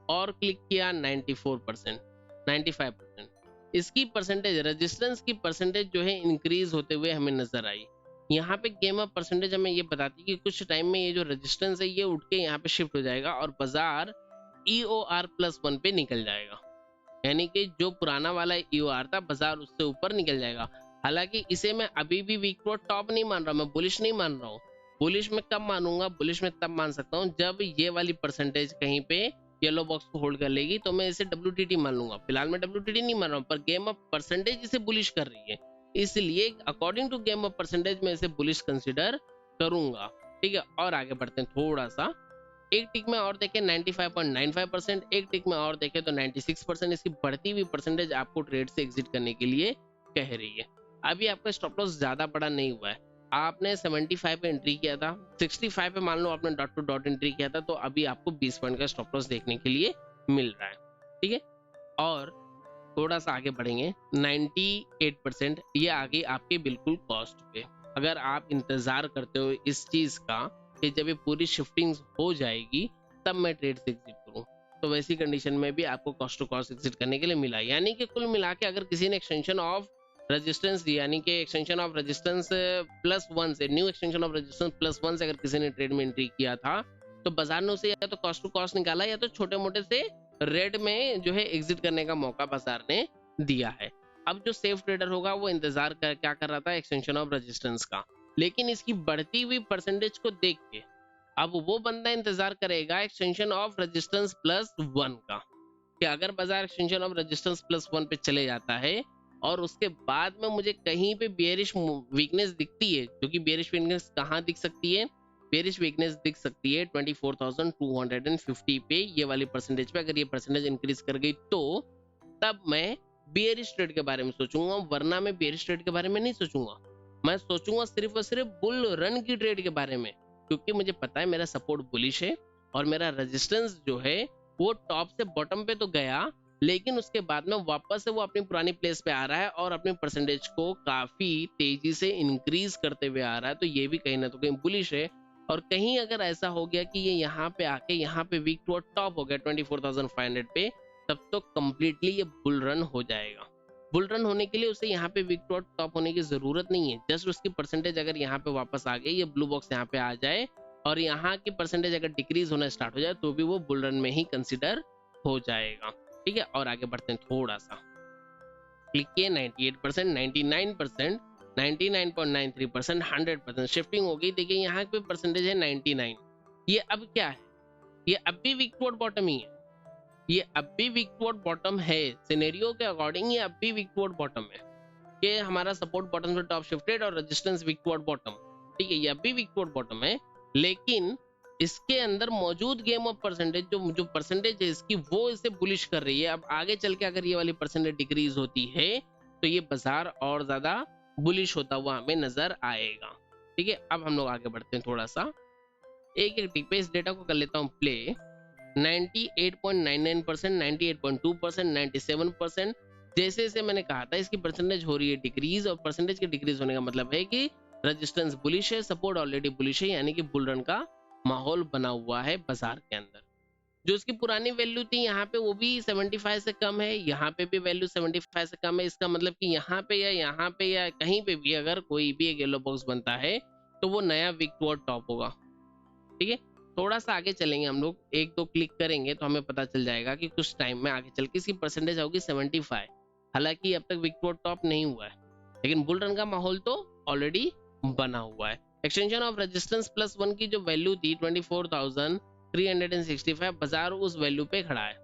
और क्लिक किया 94%, 95%। इसकी परसेंटेज, रेजिस्टेंस की परसेंटेज जो है इंक्रीज होते हुए हमें नजर आई। यहाँ पे गेम अप परसेंटेज हमें ये बताती है कि कुछ टाइम में ये जो रेजिस्टेंस है ये उठ के यहाँ पे शिफ्ट हो जाएगा और बाजार EOR+1 पे निकल जाएगा, यानी कि जो पुराना वाला EOR था बाजार उससे ऊपर निकल जाएगा। हालांकि इसे मैं अभी भी वीक टू टॉप नहीं मान रहा, मैं बुलिश नहीं मान रहा हूँ। बुलिश में कब मानूंगा? बुलिश में तब मान सकता हूँ जब ये वाली परसेंटेज कहीं पे येलो बॉक्स को होल्ड कर लेगी, तो मैं इसे WTT मान लूंगा। फिलहाल मैं WTT नहीं मान रहा हूँ, पर गेम ऑफ परसेंटेज इसे बुलिश कर रही है, इसलिए according to game of percentage मैं इसे बुलिश कंसिडर करूंगा, ठीक है। और आगे बढ़ते हैं थोड़ा सा, एक टिक में और देखें 95.95%, एक टिक में और देखें तो 96%। इसकी बढ़ती हुई परसेंटेज आपको ट्रेड से एग्जिट करने के लिए कह रही है। अभी आपका स्टॉप लॉस ज्यादा बड़ा नहीं हुआ है, आपने 75 पे एंट्री किया था, 65 पे मान लो आपने डॉट टू डॉट एंट्री किया था, तो अभी आपको 20 पॉइंट का स्टॉप लॉस देखने के लिए मिल रहा है, ठीक है। और थोड़ा सा आगे बढ़ेंगे, 98% ये आगे आपके बिल्कुल कॉस्ट पे। अगर आप इंतजार करते हो इस चीज का कि जब ये पूरी शिफ्टिंग हो जाएगी तब मैं ट्रेड से एग्जिट करूं, तो वैसी कंडीशन में भी आपको कॉस्ट टू कॉस्ट एग्जिट करने के लिए मिला। यानी कि कुल मिला के अगर किसी ने एक्सटेंशन ऑफ रेजिस्टेंस दी, यानी कि एक्सटेंशन ऑफ रेजिस्टेंस +1 से, न्यू एक्सटेंशन ऑफ रेजिस्टेंस +1 से अगर किसी ने ट्रेड में एंट्री किया था, तो बाजार ने उसे या तो कॉस्ट टू कॉस्ट निकाला या तो छोटे मोटे से रेड में जो है एग्जिट करने का मौका बाजार ने दिया है। अब जो सेफ ट्रेडर होगा वो इंतजार क्या कर रहा था? एक्सटेंशन ऑफ रेजिस्टेंस का। लेकिन इसकी बढ़ती हुई परसेंटेज को देख के अब वो बंदा इंतजार करेगा एक्सटेंशन ऑफ रेजिस्टेंस +1 का, कि अगर बाजार एक्सटेंशन ऑफ रेजिस्टेंस +1 पे चले जाता है और उसके बाद में मुझे कहीं पे बेयरिश वीकनेस दिखती है, जो कि बेयरिश वीकनेस कहाँ दिख सकती है? बेयरिश वीकनेस दिख सकती है 24,250 पे, ये वाली परसेंटेज पे। अगर ये परसेंटेज इंक्रीज कर गई तो तब मैं बेयरिश ट्रेड के बारे में सोचूंगा, वरना मैं बेयरिश ट्रेड के बारे में नहीं सोचूंगा। मैं सोचूंगा सिर्फ और सिर्फ बुल रन की ट्रेड के बारे में, क्योंकि मुझे पता है मेरा सपोर्ट बुलिश है और मेरा रेजिस्टेंस जो है वो टॉप से बॉटम पे तो गया, लेकिन उसके बाद में वापस से वो अपनी पुरानी प्लेस पे आ रहा है और अपनी परसेंटेज को काफी तेजी से इंक्रीज करते हुए आ रहा है। तो ये भी कहीं ना तो कहीं बुलिश है। और कहीं अगर ऐसा हो गया कि ये यहाँ पे आके यहाँ पे वीक टू टॉप हो गया 24,500 पे, तब तो कंप्लीटली ये बुल रन हो जाएगा। बुल रन होने के लिए उसे यहाँ पे वीक टू टॉप होने की जरूरत नहीं है, जस्ट उसकी परसेंटेज अगर यहाँ पे वापस आ गई, ये ब्लू बॉक्स यहाँ पे आ जाए और यहाँ की परसेंटेज अगर डिक्रीज होना स्टार्ट हो जाए, तो भी वो बुल रन में ही कंसिडर हो जाएगा, ठीक है। और आगे बढ़ते हैं थोड़ा सा, क्लिक किए 98%, 99%, 99.93%, 100% शिफ्टिंग हो गई। देखिए यहाँ पे परसेंटेज है 99। ये अब क्या है? ये अब भी वीक टू बॉटम ही है, ये अब भी वीक टू बॉटम है। सिनेरियो के अकॉर्डिंग ये अब भी वीक टू बॉटम है, कि हमारा सपोर्ट बॉटम से टॉप शिफ्टेड और रेजिस्टेंस वीक टू बॉटम, ठीक है। ये अब भी वीक टू बॉटम है, लेकिन इसके अंदर मौजूद गेम ऑफ परसेंटेज जो परसेंटेज है इसकी, वो इसे बुलिश कर रही है। अब आगे चल के अगर ये वाली परसेंटेज डिक्रीज होती है तो ये बाजार और ज्यादा बुलिश होता हुआ हमें नजर आएगा, ठीक है। अब हम लोग आगे बढ़ते हैं थोड़ा सा, एक एक टिक पे इस डेटा को कर लेता हूँ प्ले। 98.99%, 98.2%, 97%, जैसे जैसे मैंने कहा था इसकी परसेंटेज हो रही है डिक्रीज, और परसेंटेज के डिक्रीज होने का मतलब है कि रेजिस्टेंस बुलिश है, सपोर्ट ऑलरेडी बुलिश है, यानी कि बुल रन का माहौल बना हुआ है बाजार के अंदर। जो उसकी पुरानी वैल्यू थी यहाँ पे वो भी 75 से कम है, यहाँ पे भी वैल्यू 75 से कम है। इसका मतलब कि यहाँ पे या कहीं पे भी अगर कोई भी एक येलो बॉक्स बनता है तो वो नया वीक टुवर्ड टॉप होगा। ठीक है, थोड़ा सा आगे चलेंगे हम लोग, एक दो क्लिक करेंगे तो हमें पता चल जाएगा कि कुछ टाइम में आगे चल के इसकी परसेंटेज होगी 75। हालांकि अब तक विक टुवर्ड टॉप नहीं हुआ है, लेकिन बुल रन का माहौल तो ऑलरेडी बना हुआ है। एक्सटेंशन ऑफ रेजिस्टेंस +1 की जो वैल्यू थी 24,365, बाजार उस वैल्यू पे खड़ा है।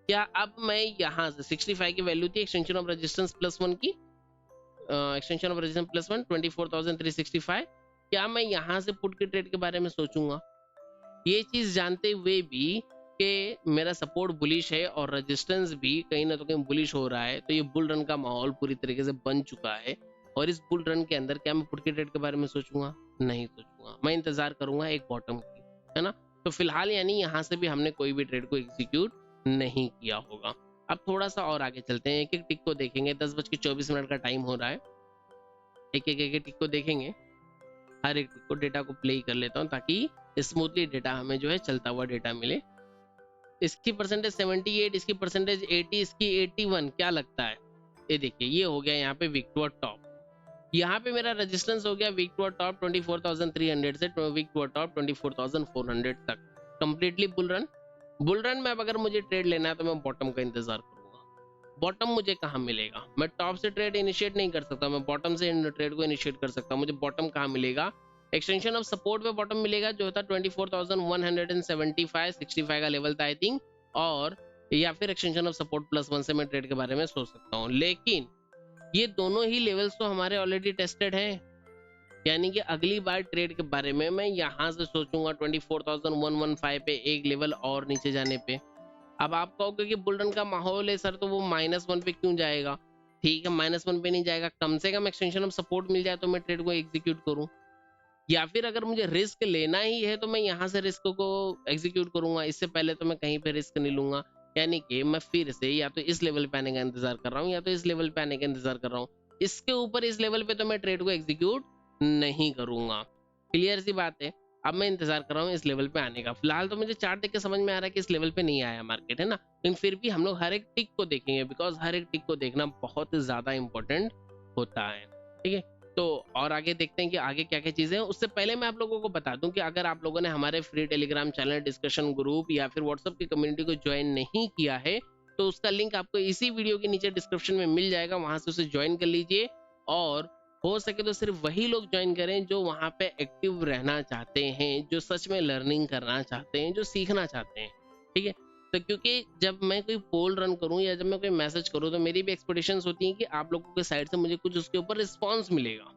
क्या अब मैं यहाँ से 65 की वैल्यू थी एक्सटेंशन ऑफ रेजिस्टेंस +1 की, एक्सटेंशन ऑफ रेजिस्टेंस +1 24,365, क्या मैं यहाँ से पुट के ट्रेड के बारे में सोचूंगा? ये चीज जानते हुए भी कि मेरा सपोर्ट बुलिश है और रेजिस्टेंस भी कहीं ना तो कहीं बुलिश हो रहा है, तो ये बुल रन का माहौल पूरी तरीके से बन चुका है। और इस बुल रन के अंदर क्या मैं पुट के ट्रेड के बारे में सोचूंगा? नहीं सोचूंगा, मैं इंतजार करूंगा एक बॉटम की, है ना। तो फिलहाल यानी यहाँ से भी हमने कोई भी ट्रेड को एग्जीक्यूट नहीं किया होगा। अब थोड़ा सा और आगे चलते हैं, एक एक टिक को देखेंगे। 10:24 का टाइम हो रहा है, एक एक टिक को देखेंगे, हर एक टिक को डेटा को प्ले कर लेता हूँ ताकि स्मूथली डेटा हमें जो है चलता हुआ डेटा मिले। इसकी परसेंटेज 78, इसकी परसेंटेज 80, इसकी 81, क्या लगता है? ये देखिए, ये हो गया यहाँ पे विक टुवर्ड टॉप। यहाँ पे मेरा रेजिस्टेंस हो गया विक टुवर्ड टॉप 24,300 से विक टुवर्ड टॉप 24,400 तक, completely bull run. Bull run में अब अगर मुझे ट्रेड लेना है तो मैं बॉटम का इंतजार करूंगा। बॉटम मुझे कहाँ मिलेगा? मैं टॉप से ट्रेड इनिशिएट नहीं कर सकता, मैं बॉटम से ट्रेड को इनिशिएट कर सकता हूँ। मुझे बॉटम कहाँ मिलेगा? एक्सटेंशन ऑफ सपोर्ट पे बॉटम मिलेगा, जो होता 24,175, 65 का लेवल था आई थिंक, और या फिर एक्सटेंशन ऑफ सपोर्ट +1 से मैं ट्रेड के बारे में सोच सकता हूँ। लेकिन ये दोनों ही लेवल्स तो हमारे ऑलरेडी टेस्टेड हैं, यानी कि अगली बार ट्रेड के बारे में मैं यहाँ से सोचूंगा 24,115 पे एक लेवल और नीचे जाने पे। अब आप कहोगे कि बुल रन का माहौल है सर, तो वो -1 पे क्यों जाएगा? ठीक है, -1 पे नहीं जाएगा, कम से कम एक्सटेंशन ऑफ सपोर्ट मिल जाए तो मैं ट्रेड को एग्जीक्यूट करूं। या फिर अगर मुझे रिस्क लेना ही है तो मैं यहाँ से रिस्क को एग्जीक्यूट करूंगा, इससे पहले तो मैं कहीं पे रिस्क नहीं लूंगा। यानी कि मैं फिर से या तो इस लेवल पे आने का इंतजार कर रहा हूँ या तो इस लेवल पे आने का इंतजार कर रहा हूँ। इसके ऊपर इस लेवल पे तो मैं ट्रेड को एग्जीक्यूट नहीं करूंगा। क्लियर सी बात है। अब मैं इंतजार कर रहा हूँ इस लेवल पे आने का। फिलहाल तो मुझे चार्ट देख के समझ में आ रहा है कि इस लेवल पे नहीं आया मार्केट, है ना। लेकिन फिर भी हम लोग हर एक टिक को देखेंगे, बिकॉज हर एक टिक को देखना बहुत ज्यादा इंपॉर्टेंट होता है। ठीक है, तो और आगे देखते हैं कि आगे क्या क्या चीजें हैं। उससे पहले मैं आप लोगों को बता दूं कि अगर आप लोगों ने हमारे free Telegram channel, discussion group या फिर व्हाट्सएप की कम्युनिटी को ज्वाइन नहीं किया है, तो उसका लिंक आपको इसी वीडियो के नीचे डिस्क्रिप्शन में मिल जाएगा, वहां से उसे ज्वाइन कर लीजिए। और हो सके तो सिर्फ वही लोग ज्वाइन करें जो वहां पे एक्टिव रहना चाहते हैं, जो सच में लर्निंग करना चाहते हैं, जो सीखना चाहते हैं। ठीक है, तो क्योंकि जब मैं कोई पोल रन करूं या जब मैं कोई मैसेज करूं तो मेरी भी एक्सपेक्टेशंस होती हैं कि आप लोगों के साइड से मुझे कुछ उसके ऊपर रिस्पॉन्स मिलेगा।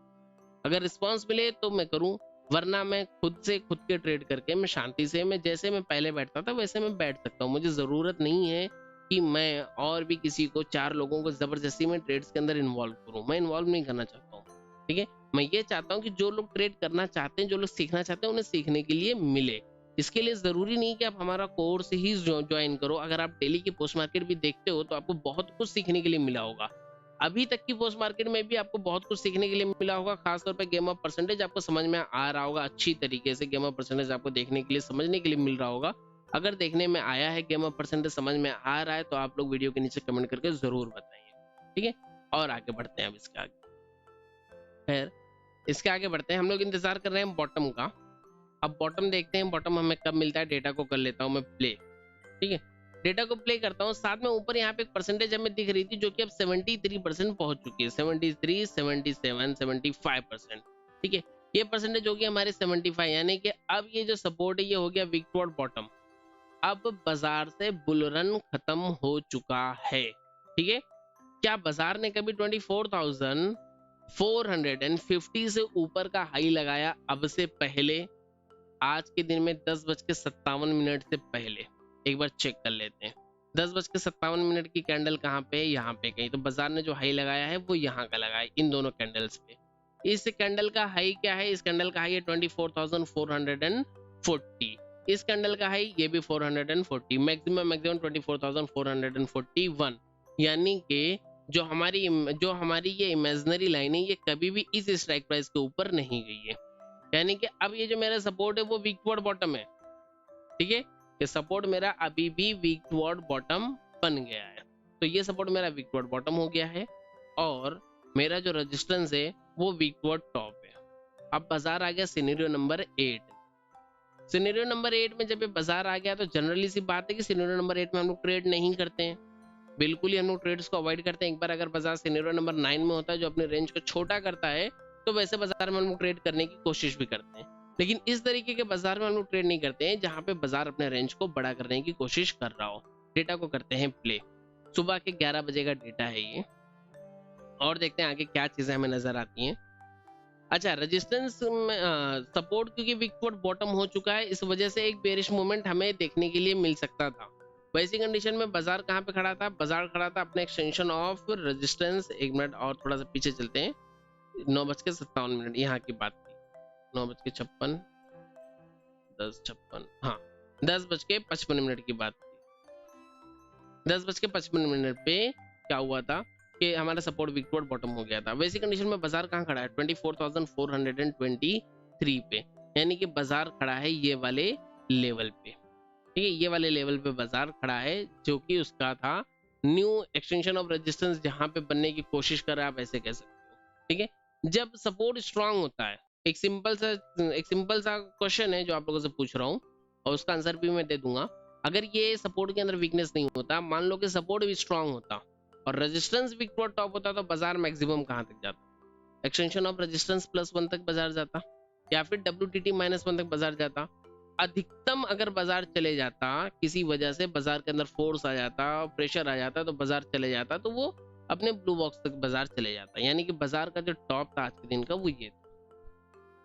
अगर रिस्पॉन्स मिले तो मैं करूं, वरना मैं खुद से खुद के ट्रेड करके मैं शांति से, मैं जैसे मैं पहले बैठता था वैसे मैं बैठ सकता हूँ। मुझे जरूरत नहीं है कि मैं और भी किसी को, 4 लोगों को जबरदस्ती में ट्रेड्स के अंदर इन्वॉल्व करूं। मैं इन्वॉल्व नहीं करना चाहता हूँ। ठीक है, मैं ये चाहता हूँ कि जो लोग ट्रेड करना चाहते हैं, जो लोग सीखना चाहते हैं, उन्हें सीखने के लिए मिले। इसके लिए जरूरी नहीं कि आप हमारा कोर्स ही ज्वाइन करो। अगर आप डेली की पोस्ट मार्केट भी देखते हो तो आपको बहुत कुछ सीखने के लिए मिला होगा। अभी तक की पोस्ट मार्केट में भी आपको बहुत कुछ सीखने के लिए मिला होगा। खासतौर पे गेम ऑफ परसेंटेज आपको समझ में आ रहा होगा, अच्छी तरीके से गेम ऑफ परसेंटेज आपको देखने के लिए, समझने के लिए मिल रहा होगा। अगर देखने में आया है, गेम ऑफ परसेंटेज समझ में आ रहा है, तो आप लोग वीडियो के नीचे कमेंट करके जरूर बताइए। ठीक है, और आगे बढ़ते हैं अब इसके आगे। खैर, इसके आगे बढ़ते हैं। हम लोग इंतजार कर रहे हैं बॉटम का। अब बॉटम देखते हैं, बॉटम हमें कब मिलता है। डेटा को कर लेता हूँ मैं प्ले। ठीक है, डेटा को प्ले करता हूँ। साथ में ऊपर यहाँ पे एक परसेंटेज हमें दिख रही थी जो कि अब 73% पहुंच चुकी है। 73, 77, 75%। ठीक है, ये परसेंटेज हो गया हमारे 75, यानी कि अब ये जो सपोर्ट है ये हो गया वीक टुवर्ड बॉटम। अब बाजार से बुल रन खत्म हो चुका है। ठीक है, क्या बाजार ने कभी 24,450 से ऊपर का हाई लगाया अब से पहले? आज के दिन में 10:57 से पहले एक बार चेक कर लेते हैं। 10:57 की कैंडल कहाँ पे है? यहाँ पे कहीं। तो बाजार ने जो हाई लगाया है वो यहाँ का लगाया है, इन दोनों कैंडल्स पे। इस कैंडल का हाई क्या है? इस कैंडल का हाई है 24,440। इस कैंडल का हाई ये भी 440, मैक्सिमम 24,441। यानी कि जो हमारी ये इमेजिनरी लाइन है, ये कभी भी इस स्ट्राइक प्राइस के ऊपर नहीं गई है। यानी कि अब ये जो मेरा सपोर्ट है वो वीक टुवर्ड बॉटम है। ठीक है, ये सपोर्ट मेरा अभी भी वीक टुवर्ड बॉटम बन गया है। तो ये सपोर्ट मेरा वीक टुवर्ड बॉटम हो गया है और मेरा जो रेजिस्टेंस है वो वीक टुवर्ड टॉप है। अब बाजार आ गया सिनेरियो नंबर 8। सिनेरियो नंबर 8 में जब ये बाजार आ गया तो जनरली सी बात है कि सिनेरियो नंबर 8 में हम लोग ट्रेड नहीं करते हैं, बिल्कुल ही हम लोग ट्रेड्स को अवॉइड करते हैं। एक बार अगर बाजार सिनेरियो नंबर 9 में होता है जो अपने रेंज को छोटा करता है तो वैसे बाजार में हम लोग ट्रेड करने की कोशिश भी करते हैं, लेकिन इस तरीके के बाजार में हम लोग ट्रेड नहीं करते हैं जहां पे बाजार अपने रेंज को बड़ा करने की कोशिश कर रहा हो। डेटा को करते हैं प्ले। सुबह के 11 बजे का डेटा है ये, और देखते हैं आगे क्या चीजें हमें नजर आती हैं। अच्छा, रेजिस्टेंस सपोर्ट क्योंकि विकवर्ड बॉटम हो चुका है, इस वजह से एक बेरिश मूवमेंट हमें देखने के लिए मिल सकता था। वैसी कंडीशन में बाजार कहाँ पे खड़ा था? बाजार खड़ा था अपने एक्सटेंशन ऑफ रेजिस्टेंस। 1 मिनट और थोड़ा सा पीछे चलते हैं, 9:57 यहाँ की बात थी, 9:56, 10:56, हाँ 10:55 की बात थी। 10:55 पे क्या हुआ था कि हमारा सपोर्ट विकवर्ड बॉटम हो गया था। वैसी कंडीशन में बाजार कहाँ खड़ा है? 24,423 पे, यानी कि बाजार खड़ा है ये वाले लेवल पे, ठीक है, ये वाले लेवल पे बाजार खड़ा है जो कि उसका था न्यू एक्सटेंशन ऑफ रेजिस्टेंस जहां पे बनने की कोशिश कर रहा है, आप ऐसे कह सकते हो, ठीक है। जब सपोर्ट स्ट्रांग होता है, एक सिंपल सा क्वेश्चन है जो आप लोगों से पूछ रहा हूँ और उसका आंसर भी मैं दे दूंगा। अगर ये सपोर्ट के अंदर वीकनेस नहीं होता, मान लो कि सपोर्ट भी स्ट्रांग होता और रेजिस्टेंस विकवर्ड टॉप होता, तो बाजार मैक्सिमम कहां तक जाता? एक्सटेंशन ऑफ रेजिस्टेंस +1 तक बाजार जाता, या फिर WTT -1 तक बाजार जाता। अधिकतम अगर बाजार चले जाता, किसी वजह से बाजार के अंदर फोर्स आ जाता, प्रेशर आ जाता, तो बाजार चले जाता, तो वो अपने ब्लू बॉक्स तक बाजार चले जाता। यानी कि बाजार का जो टॉप था आज के दिन का वो ये था।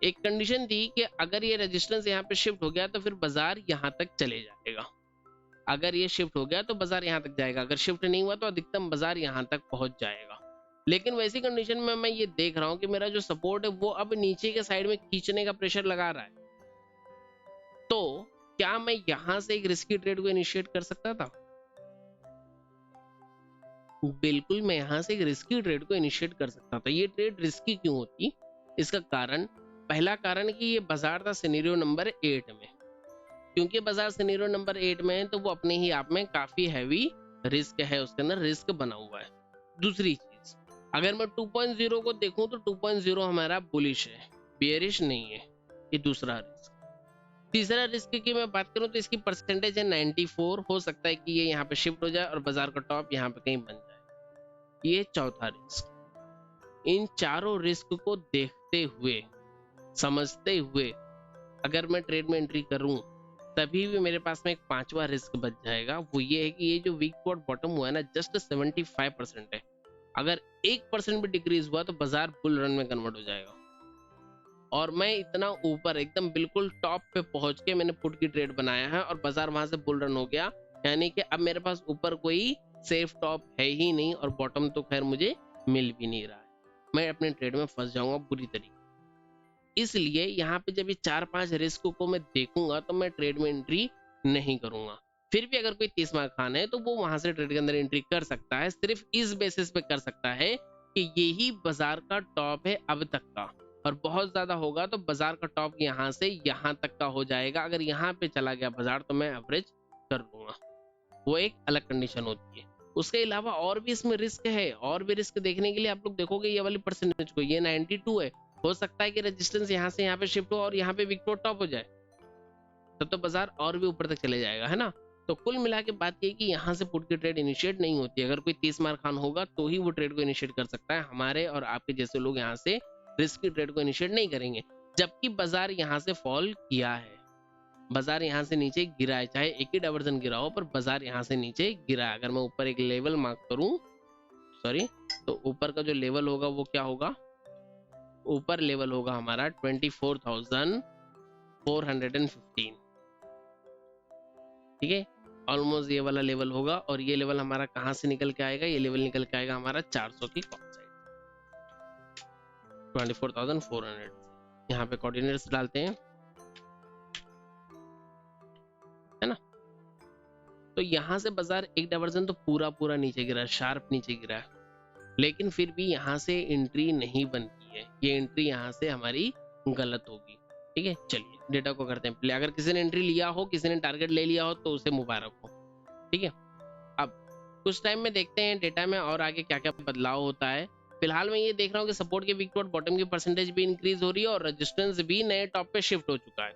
एक कंडीशन थी कि अगर ये रेजिस्टेंस यहाँ पे शिफ्ट हो गया तो फिर बाजार यहाँ तक चले जाएगा। अगर ये शिफ्ट हो गया तो बाजार यहाँ तक जाएगा, अगर शिफ्ट नहीं हुआ तो अधिकतम बाजार यहाँ तक पहुंच जाएगा। लेकिन वैसी कंडीशन में मैं ये देख रहा हूँ कि मेरा जो सपोर्ट है वो अब नीचे के साइड में खींचने का प्रेशर लगा रहा है, तो क्या मैं यहां से एक रिस्की ट्रेड को इनिशिएट कर सकता था? बिल्कुल, मैं यहां से एक रिस्की ट्रेड को इनिशिएट कर सकता था। ये ट्रेड रिस्की क्यों होती? इसका कारण, पहला कारण कि ये बाजार था सिनेरियो नंबर 8 में। क्योंकि बाजार सिनेरियो नंबर 8 में है तो वो अपने ही आप में काफी हैवी रिस्क है, उसके अंदर रिस्क बना हुआ है। दूसरी चीज, अगर मैं 2.0 को देखूं तो 2.0 हमारा बुलिश है, बेयरिश नहीं है, ये दूसरा रिस्क। तीसरा रिस्क की मैं बात करूं तो इसकी परसेंटेज है 94, हो सकता है कि ये यहाँ पे शिफ्ट हो जाए और बाजार का टॉप यहाँ पे कहीं बन जाए। ये चौथा रिस्क। इन चारों रिस्क को देखते हुए, समझते हुए अगर मैं ट्रेड में एंट्री करूं तभी भी मेरे पास में एक पांचवा रिस्क बच जाएगा। वो ये है कि ये जो वीक बॉटम हुआ है ना, जस्ट 75% है। अगर 1% भी डिक्रीज हुआ तो बाजार बुल रन में कन्वर्ट हो जाएगा। और मैं इतना ऊपर एकदम बिल्कुल टॉप पे पहुंच के मैंने पुट की ट्रेड बनाया है और बाजार वहां से बुल रन हो गया, यानी कि अब मेरे पास ऊपर कोई सेफ टॉप है ही नहीं और बॉटम तो खैर मुझे मिल भी नहीं रहा है। मैं अपने ट्रेड में फंस जाऊंगा बुरी तरीके। इसलिए यहाँ पे जब ये 4-5 रिस्क को मैं देखूंगा तो मैं ट्रेड में एंट्री नहीं करूंगा। फिर भी अगर कोई 30 मार्क खान है तो वो वहां से ट्रेड के अंदर एंट्री कर सकता है, सिर्फ इस बेसिस पे कर सकता है कि यही बाजार का टॉप है अब तक का, और बहुत ज्यादा होगा तो बाजार का टॉप यहाँ से यहाँ तक का हो जाएगा। अगर यहाँ पे चला गया बाजार तो मैं एवरेज कर लूंगा, वो एक अलग कंडीशन होती है। उसके अलावा और भी इसमें रिस्क है, और भी रिस्क देखने के लिए आप लोग देखोगे ये वाली परसेंटेज को, ये 92 है। हो सकता है कि रेजिस्टेंस यहाँ से यहाँ पे शिफ्ट हो और यहाँ पे विक टॉप हो जाए, तब तो बाजार और भी ऊपर तक चले जाएगा, है ना। तो कुल मिला के बात ये कि यहाँ से पुट की ट्रेड इनिशिएट नहीं होती। अगर कोई 30 मार्क खान होगा तो ही वो ट्रेड को इनिशिएट कर सकता है। हमारे और आपके जैसे लोग यहाँ से रिस्क की ट्रेड को इनिशिएट नहीं करेंगे। जबकि बाजार यहाँ से फॉल किया है, बाजार यहाँ से नीचे गिरा है, चाहे एक ही डाइवर्जन गिरा हो पर बाजार यहाँ से नीचे गिरा है। अगर मैं ऊपर एक लेवल मार्क करूं, सॉरी, तो ऊपर का जो लेवल होगा वो क्या होगा? ऊपर लेवल होगा हमारा 24,415, ठीक है, ऑलमोस्ट ये वाला लेवल होगा। और ये लेवल हमारा कहां से निकल के आएगा? ये लेवल निकल के आएगा हमारा 400 की कॉल साइड, 24,400। यहाँ पे कोऑर्डिनेट्स डालते हैं, है ना। तो यहाँ से बाजार एक डाइवर्जन तो पूरा नीचे गिरा, शार्प नीचे गिरा है, लेकिन फिर भी यहाँ से एंट्री नहीं बनती है। ये एंट्री यहाँ से हमारी गलत होगी, ठीक है। चलिए डेटा को करते हैं प्ले। अगर किसी ने एंट्री लिया हो, किसी ने टारगेट ले लिया हो तो उसे मुबारक हो, ठीक है। अब कुछ टाइम में देखते हैं डेटा में और आगे क्या क्या बदलाव होता है। फिलहाल मैं ये देख रहा हूँ कि सपोर्ट के वीक टू बॉटम की परसेंटेज भी इंक्रीज हो रही है और रेजिस्टेंस भी नए टॉप पे शिफ्ट हो चुका है।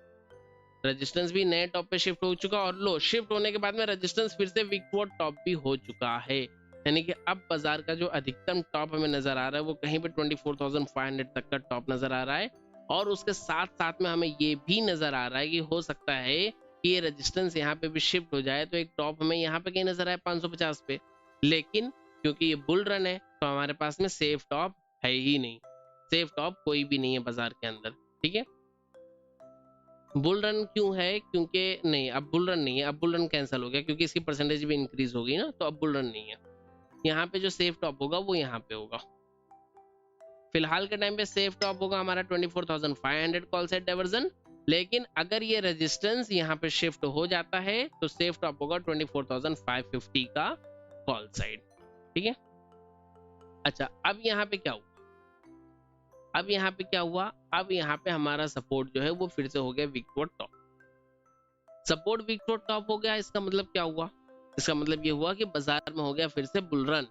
रेजिस्टेंस भी नए टॉप पे शिफ्ट हो चुका और लो शिफ्ट होने के बाद में रेजिस्टेंस फिर से वीक टू टॉप भी हो चुका है। यानी कि अब बाजार का जो अधिकतम टॉप हमें नजर आ रहा है वो कहीं पे 24,500 तक का टॉप नजर आ रहा है। और उसके साथ साथ में हमें ये भी नजर आ रहा है कि हो सकता है कि ये रेजिस्टेंस यहाँ पे भी शिफ्ट हो जाए तो एक टॉप हमें यहाँ पे कहीं नजर आए 550 पे। लेकिन क्योंकि ये बुल रन है तो हमारे पास में सेफ टॉप है ही नहीं, सेफ टॉप कोई भी नहीं है बाजार के अंदर। ठीक है, बुल रन क्यों है? क्योंकि नहीं, अब बुल रन नहीं है, अब बुल रन कैंसिल हो गया क्योंकि इसकी परसेंटेज भी इंक्रीज होगी ना, तो अब बुल रन नहीं है। यहाँ पे जो सेफ टॉप होगा वो यहाँ पे होगा। फिलहाल के टाइम पे सेफ टॉप होगा हमारा 24,500 कॉल साइड डाइवर्जन। लेकिन अगर ये रेजिस्टेंस यहाँ पे शिफ्ट हो जाता है तो सेफ टॉप होगा 24,550 का कॉल साइड। ठीक है, अच्छा अब यहाँ पे क्या हुआ? अब यहाँ पे क्या हुआ? अब यहाँ पे हमारा सपोर्ट जो है वो फिर से हो गया weak to top. Support weak to top हो गया, इसका मतलब क्या हुआ? इसका मतलब ये हुआ कि बाजार में हो गया फिर से बुल रन।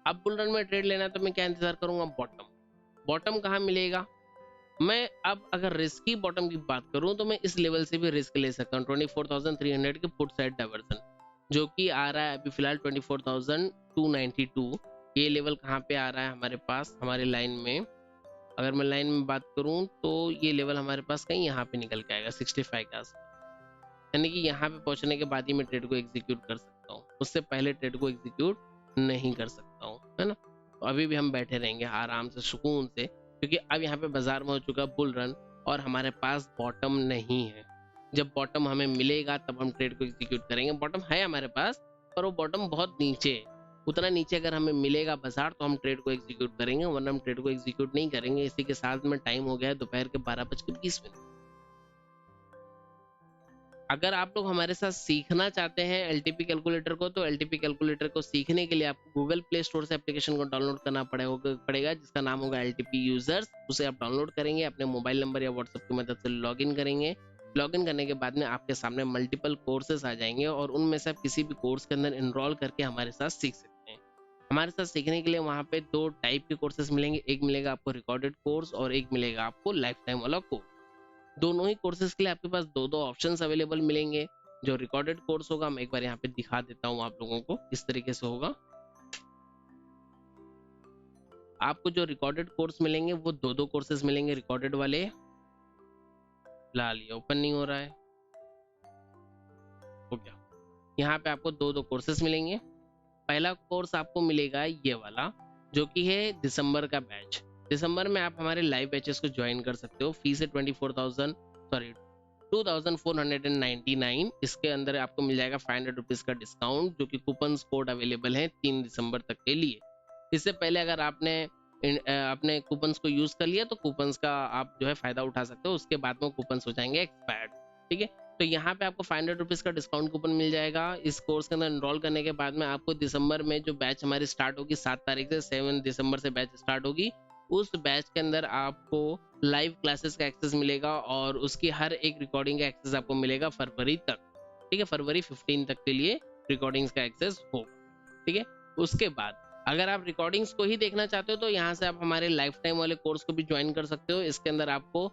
अब बुल रन में ट्रेड लेना है तो मैं क्या इंतजार करूंगा? बॉटम। बॉटम कहाँ मिलेगा? मैं अब अगर रिस्की बॉटम की बात करूं तो मैं इस लेवल से भी रिस्क ले सकता हूँ 24,300 के पुट साइड डाइवर्जन, जो कि आ रहा है अभी फिलहाल 24,292। ये लेवल कहाँ पे आ रहा है हमारे पास हमारे लाइन में? अगर मैं लाइन में बात करूं तो ये लेवल हमारे पास कहीं यहाँ पे निकल के आएगा 65 के आसपास। यानी कि यहाँ पे पहुंचने के बाद ही मैं ट्रेड को एग्जीक्यूट कर सकता हूँ, उससे पहले ट्रेड को एग्जीक्यूट नहीं कर सकता हूँ, है ना। तो अभी भी हम बैठे रहेंगे आराम से सुकून से, क्योंकि अब यहाँ पे बाजार में हो चुका बुल रन और हमारे पास बॉटम नहीं है। जब बॉटम हमें मिलेगा तब हम ट्रेड को एग्जीक्यूट करेंगे। बॉटम है हमारे पास पर वो बॉटम बहुत नीचे है, उतना नीचे अगर हमें मिलेगा बाजार तो हम ट्रेड को एग्जीक्यूट करेंगे, वरना हम ट्रेड को एग्जीक्यूट नहीं करेंगे। इसी के साथ में टाइम हो गया है दोपहर के 12:20। अगर आप लोग हमारे साथ सीखना चाहते हैं एलटीपी कैलकुलेटर को, तो एलटीपी कैलकुलेटर को सीखने के लिए आपको गूगल प्ले स्टोर से एप्लीकेशन को डाउनलोड करना पड़ेगा जिसका नाम होगा एलटीपी यूजर्स। उसे आप डाउनलोड करेंगे, अपने मोबाइल नंबर या व्हाट्सएप की मदद से लॉगिन करेंगे। लॉगिन करने के बाद में आपके सामने मल्टीपल कोर्सेस आ जाएंगे और उनमें से आप किसी भी कोर्स के अंदर इनरोल करके हमारे साथ सीख सकते हैं। हमारे साथ सीखने के लिए वहाँ पे 2 टाइप के कोर्सेस मिलेंगे, एक मिलेगा आपको रिकॉर्डेड कोर्स और एक मिलेगा आपको लाइफ टाइम वाला कोर्स। दोनों ही कोर्सेज के लिए आपके पास दो ऑप्शंस अवेलेबल मिलेंगे। जो रिकॉर्डेड कोर्स होगा मैं एक बार यहाँ पे दिखा देता हूँ आप लोगों को, इस तरीके से होगा। आपको जो रिकॉर्डेड कोर्स मिलेंगे वो दो कोर्सेज मिलेंगे रिकॉर्डेड वाले। फिलहाल ये ओपन नहीं हो रहा है, हो गया। यहाँ पे आपको दो कोर्सेज मिलेंगे। पहला कोर्स आपको मिलेगा ये वाला, जो कि है दिसंबर का बैच। दिसंबर में आप हमारे लाइव बैचेस को ज्वाइन कर सकते हो। फीस है 2,499। इसके अंदर आपको मिल जाएगा 500 रुपीज का डिस्काउंट, जो कि कूपन कोड अवेलेबल है 3 दिसंबर तक के लिए। इससे पहले अगर आपने अपने कूपन्स को यूज कर लिया तो कूपन्स का आप जो है फायदा उठा सकते हो, उसके बाद में कूपन्स हो जाएंगे एक्सपायर्ड। ठीक है, तो यहाँ पे आपको 500 रुपीज का डिस्काउंट कूपन मिल जाएगा। इस कोर्स के अंदर एनरोल करने के बाद में आपको दिसंबर में जो बैच हमारी स्टार्ट होगी 7 तारीख से 7 दिसंबर से बैच स्टार्ट होगी, उस बैच के अंदर आपको लाइव क्लासेस का एक्सेस मिलेगा और उसकी हर एक रिकॉर्डिंग का एक्सेस आपको मिलेगा फरवरी तक। ठीक है, फरवरी 15 तक के लिए रिकॉर्डिंग्स का एक्सेस होगा। ठीक है, उसके बाद अगर आप रिकॉर्डिंग्स को ही देखना चाहते हो तो यहाँ से आप हमारे लाइफ टाइम वाले कोर्स को भी ज्वाइन कर सकते हो। इसके अंदर आपको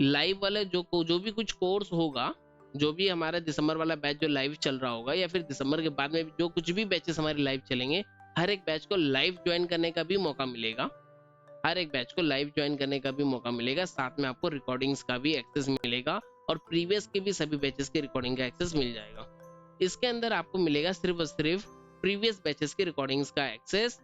लाइव वाले जो भी कुछ कोर्स होगा, जो भी हमारा दिसंबर वाला बैच जो लाइव चल रहा होगा, या फिर दिसंबर के बाद में जो कुछ भी बैचेस हमारे लाइव चलेंगे, हर एक बैच को लाइव ज्वाइन करने का भी मौका मिलेगा। हर एक बैच को लाइव ज्वाइन करने का भी मौका मिलेगा, साथ में आपको रिकॉर्डिंग्स का भी एक्सेस मिलेगा और प्रीवियस के भी सभी बैचेस के रिकॉर्डिंग का एक्सेस मिल जाएगा। इसके अंदर आपको मिलेगा सिर्फ और सिर्फ प्रीवियस बैचेस के रिकॉर्डिंग्स का एक्सेस,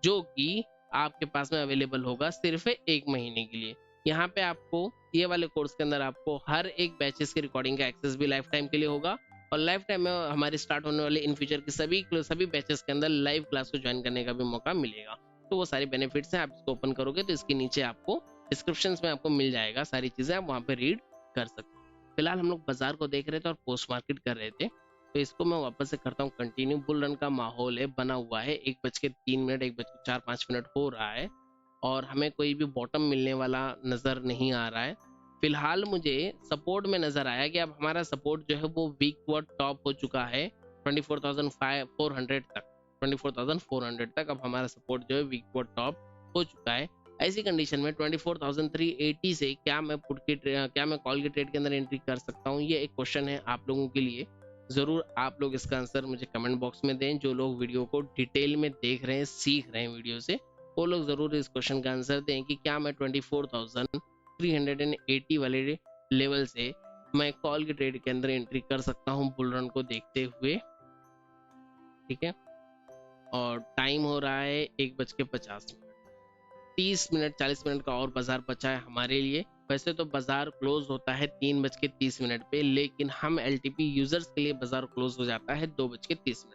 जो कि आपके पास में अवेलेबल होगा सिर्फ 1 महीने के लिए। यहाँ पे आपको ये वाले कोर्स के अंदर आपको हर एक बैचेस की रिकॉर्डिंग का एक्सेस भी लाइफ टाइम के लिए होगा और लाइफ टाइम में हमारे स्टार्ट होने वाले इन फ्यूचर की सभी बैचेस के अंदर लाइव क्लास को ज्वाइन करने का भी मौका मिलेगा। तो वो सारे बेनिफिट्स हैं। आप इसको ओपन करोगे तो इसके नीचे आपको डिस्क्रिप्शन में आपको मिल जाएगा, सारी चीजें आप वहाँ पे रीड कर सकते हो। फिलहाल हम लोग बाजार को देख रहे थे और पोस्ट मार्केट कर रहे थे, तो इसको मैं वापस से करता हूँ कंटिन्यू। बुल रन का माहौल है, बना हुआ है। 1:03, 1:04-5 हो रहा है और हमें कोई भी बॉटम मिलने वाला नजर नहीं आ रहा है। फिलहाल मुझे सपोर्ट में नजर आया कि अब हमारा सपोर्ट जो है वो वीक टॉप हो चुका है 24,400 तक। 24,400 तक अब हमारा सपोर्ट जो है वीक टॉप हो चुका है। ऐसी कंडीशन में 24,380 से क्या मैं कॉल के ट्रेड के अंदर एंट्री कर सकता हूँ, ये एक क्वेश्चन है आप लोगों के लिए। ज़रूर आप लोग इसका आंसर मुझे कमेंट बॉक्स में दें। जो लोग वीडियो को डिटेल में देख रहे हैं, सीख रहे हैं वीडियो से, वो लोग ज़रूर इस क्वेश्चन का आंसर दें कि क्या मैं 24,380 वाले लेवल से मैं कॉल के ट्रेड के अंदर एंट्री कर सकता हूँ बुल रन को देखते हुए। ठीक है, और टाइम हो रहा है 1:50। 30 मिनट 40 मिनट का और बाजार बचा है हमारे लिए। वैसे तो बाजार क्लोज होता है 3:30 पे, लेकिन हम एलटीपी यूजर्स के लिए बाजार क्लोज हो जाता है 2:30।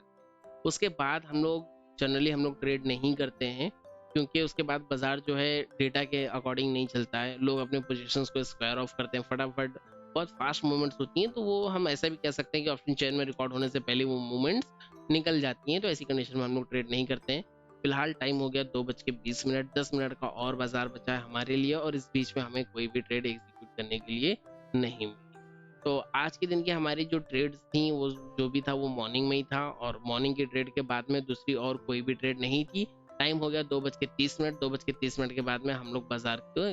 उसके बाद हम लोग ट्रेड नहीं करते हैं, क्योंकि उसके बाद बाजार जो है डेटा के अकॉर्डिंग नहीं चलता है। लोग अपने पोजीशंस को स्क्वायर ऑफ करते हैं फटाफट, बहुत फास्ट मूवमेंट्स होती हैं, तो वो हम ऐसा भी कह सकते हैं कि ऑप्शन चेन में रिकॉर्ड होने से पहले वो मूवमेंट्स निकल जाती हैं। तो ऐसी कंडीशन में हम लोग ट्रेड नहीं करते हैं। फिलहाल टाइम हो गया 2:20, 10 मिनट का और बाजार बचा है हमारे लिए, और इस बीच में हमें कोई भी ट्रेड एग्जीक्यूट करने के लिए नहीं मिली। तो आज के दिन की हमारी जो ट्रेड्स थी, वो जो भी था वो मॉर्निंग में ही था, और मॉर्निंग की ट्रेड के बाद में दूसरी और कोई भी ट्रेड नहीं थी। टाइम हो गया 2:30 के बाद में हम लोग बाजार को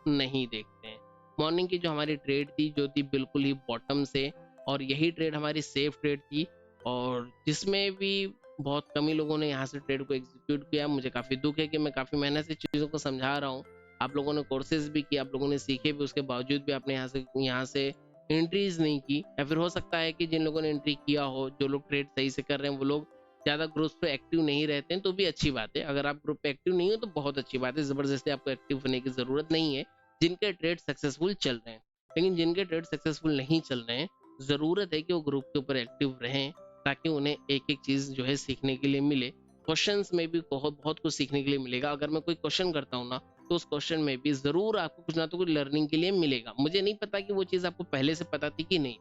नहीं देखते हैं। मॉर्निंग की जो हमारी ट्रेड थी, जो थी बिल्कुल ही बॉटम से, और यही ट्रेड हमारी सेफ ट्रेड थी, और जिसमें भी बहुत कम ही लोगों ने यहाँ से ट्रेड को एग्जीक्यूट किया। मुझे काफ़ी दुख है कि मैं काफ़ी मेहनत से चीज़ों को समझा रहा हूँ, आप लोगों ने कोर्सेज भी किए, आप लोगों ने सीखे भी, उसके बावजूद भी आपने यहाँ से एंट्रीज नहीं की। या फिर हो सकता है कि जिन लोगों ने एंट्री किया हो, जो लोग ट्रेड सही से कर रहे हैं, वो लोग ज़्यादा ग्रुप पे एक्टिव नहीं रहते हैं, तो भी अच्छी बात है। अगर आप ग्रुप पे एक्टिव नहीं हो तो बहुत अच्छी बात है, ज़बरदस्ती आपको एक्टिव होने की ज़रूरत नहीं है जिनके ट्रेड सक्सेसफुल चल रहे हैं। लेकिन जिनके ट्रेड सक्सेसफुल नहीं चल रहे हैं, ज़रूरत है कि वो ग्रुप के ऊपर एक्टिव रहें, ताकि उन्हें एक एक चीज़ जो है सीखने के लिए मिले। क्वेश्चंस में भी बहुत बहुत कुछ सीखने के लिए मिलेगा। अगर मैं कोई क्वेश्चन करता हूँ ना, तो उस क्वेश्चन में भी ज़रूर आपको कुछ ना तो कुछ लर्निंग के लिए मिलेगा। मुझे नहीं पता कि वो चीज़ आपको पहले से पता थी कि नहीं,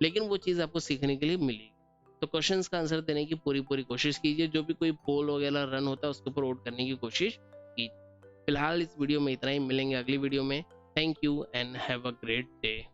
लेकिन वो चीज़ आपको सीखने के लिए मिलेगी। तो क्वेश्चंस का आंसर देने की पूरी पूरी कोशिश कीजिए। जो भी कोई पोल वगैरह रन होता है, उसके ऊपर वोट करने की कोशिश कीजिए। फिलहाल इस वीडियो में इतना ही, मिलेंगे अगली वीडियो में। Thank you and have a great day.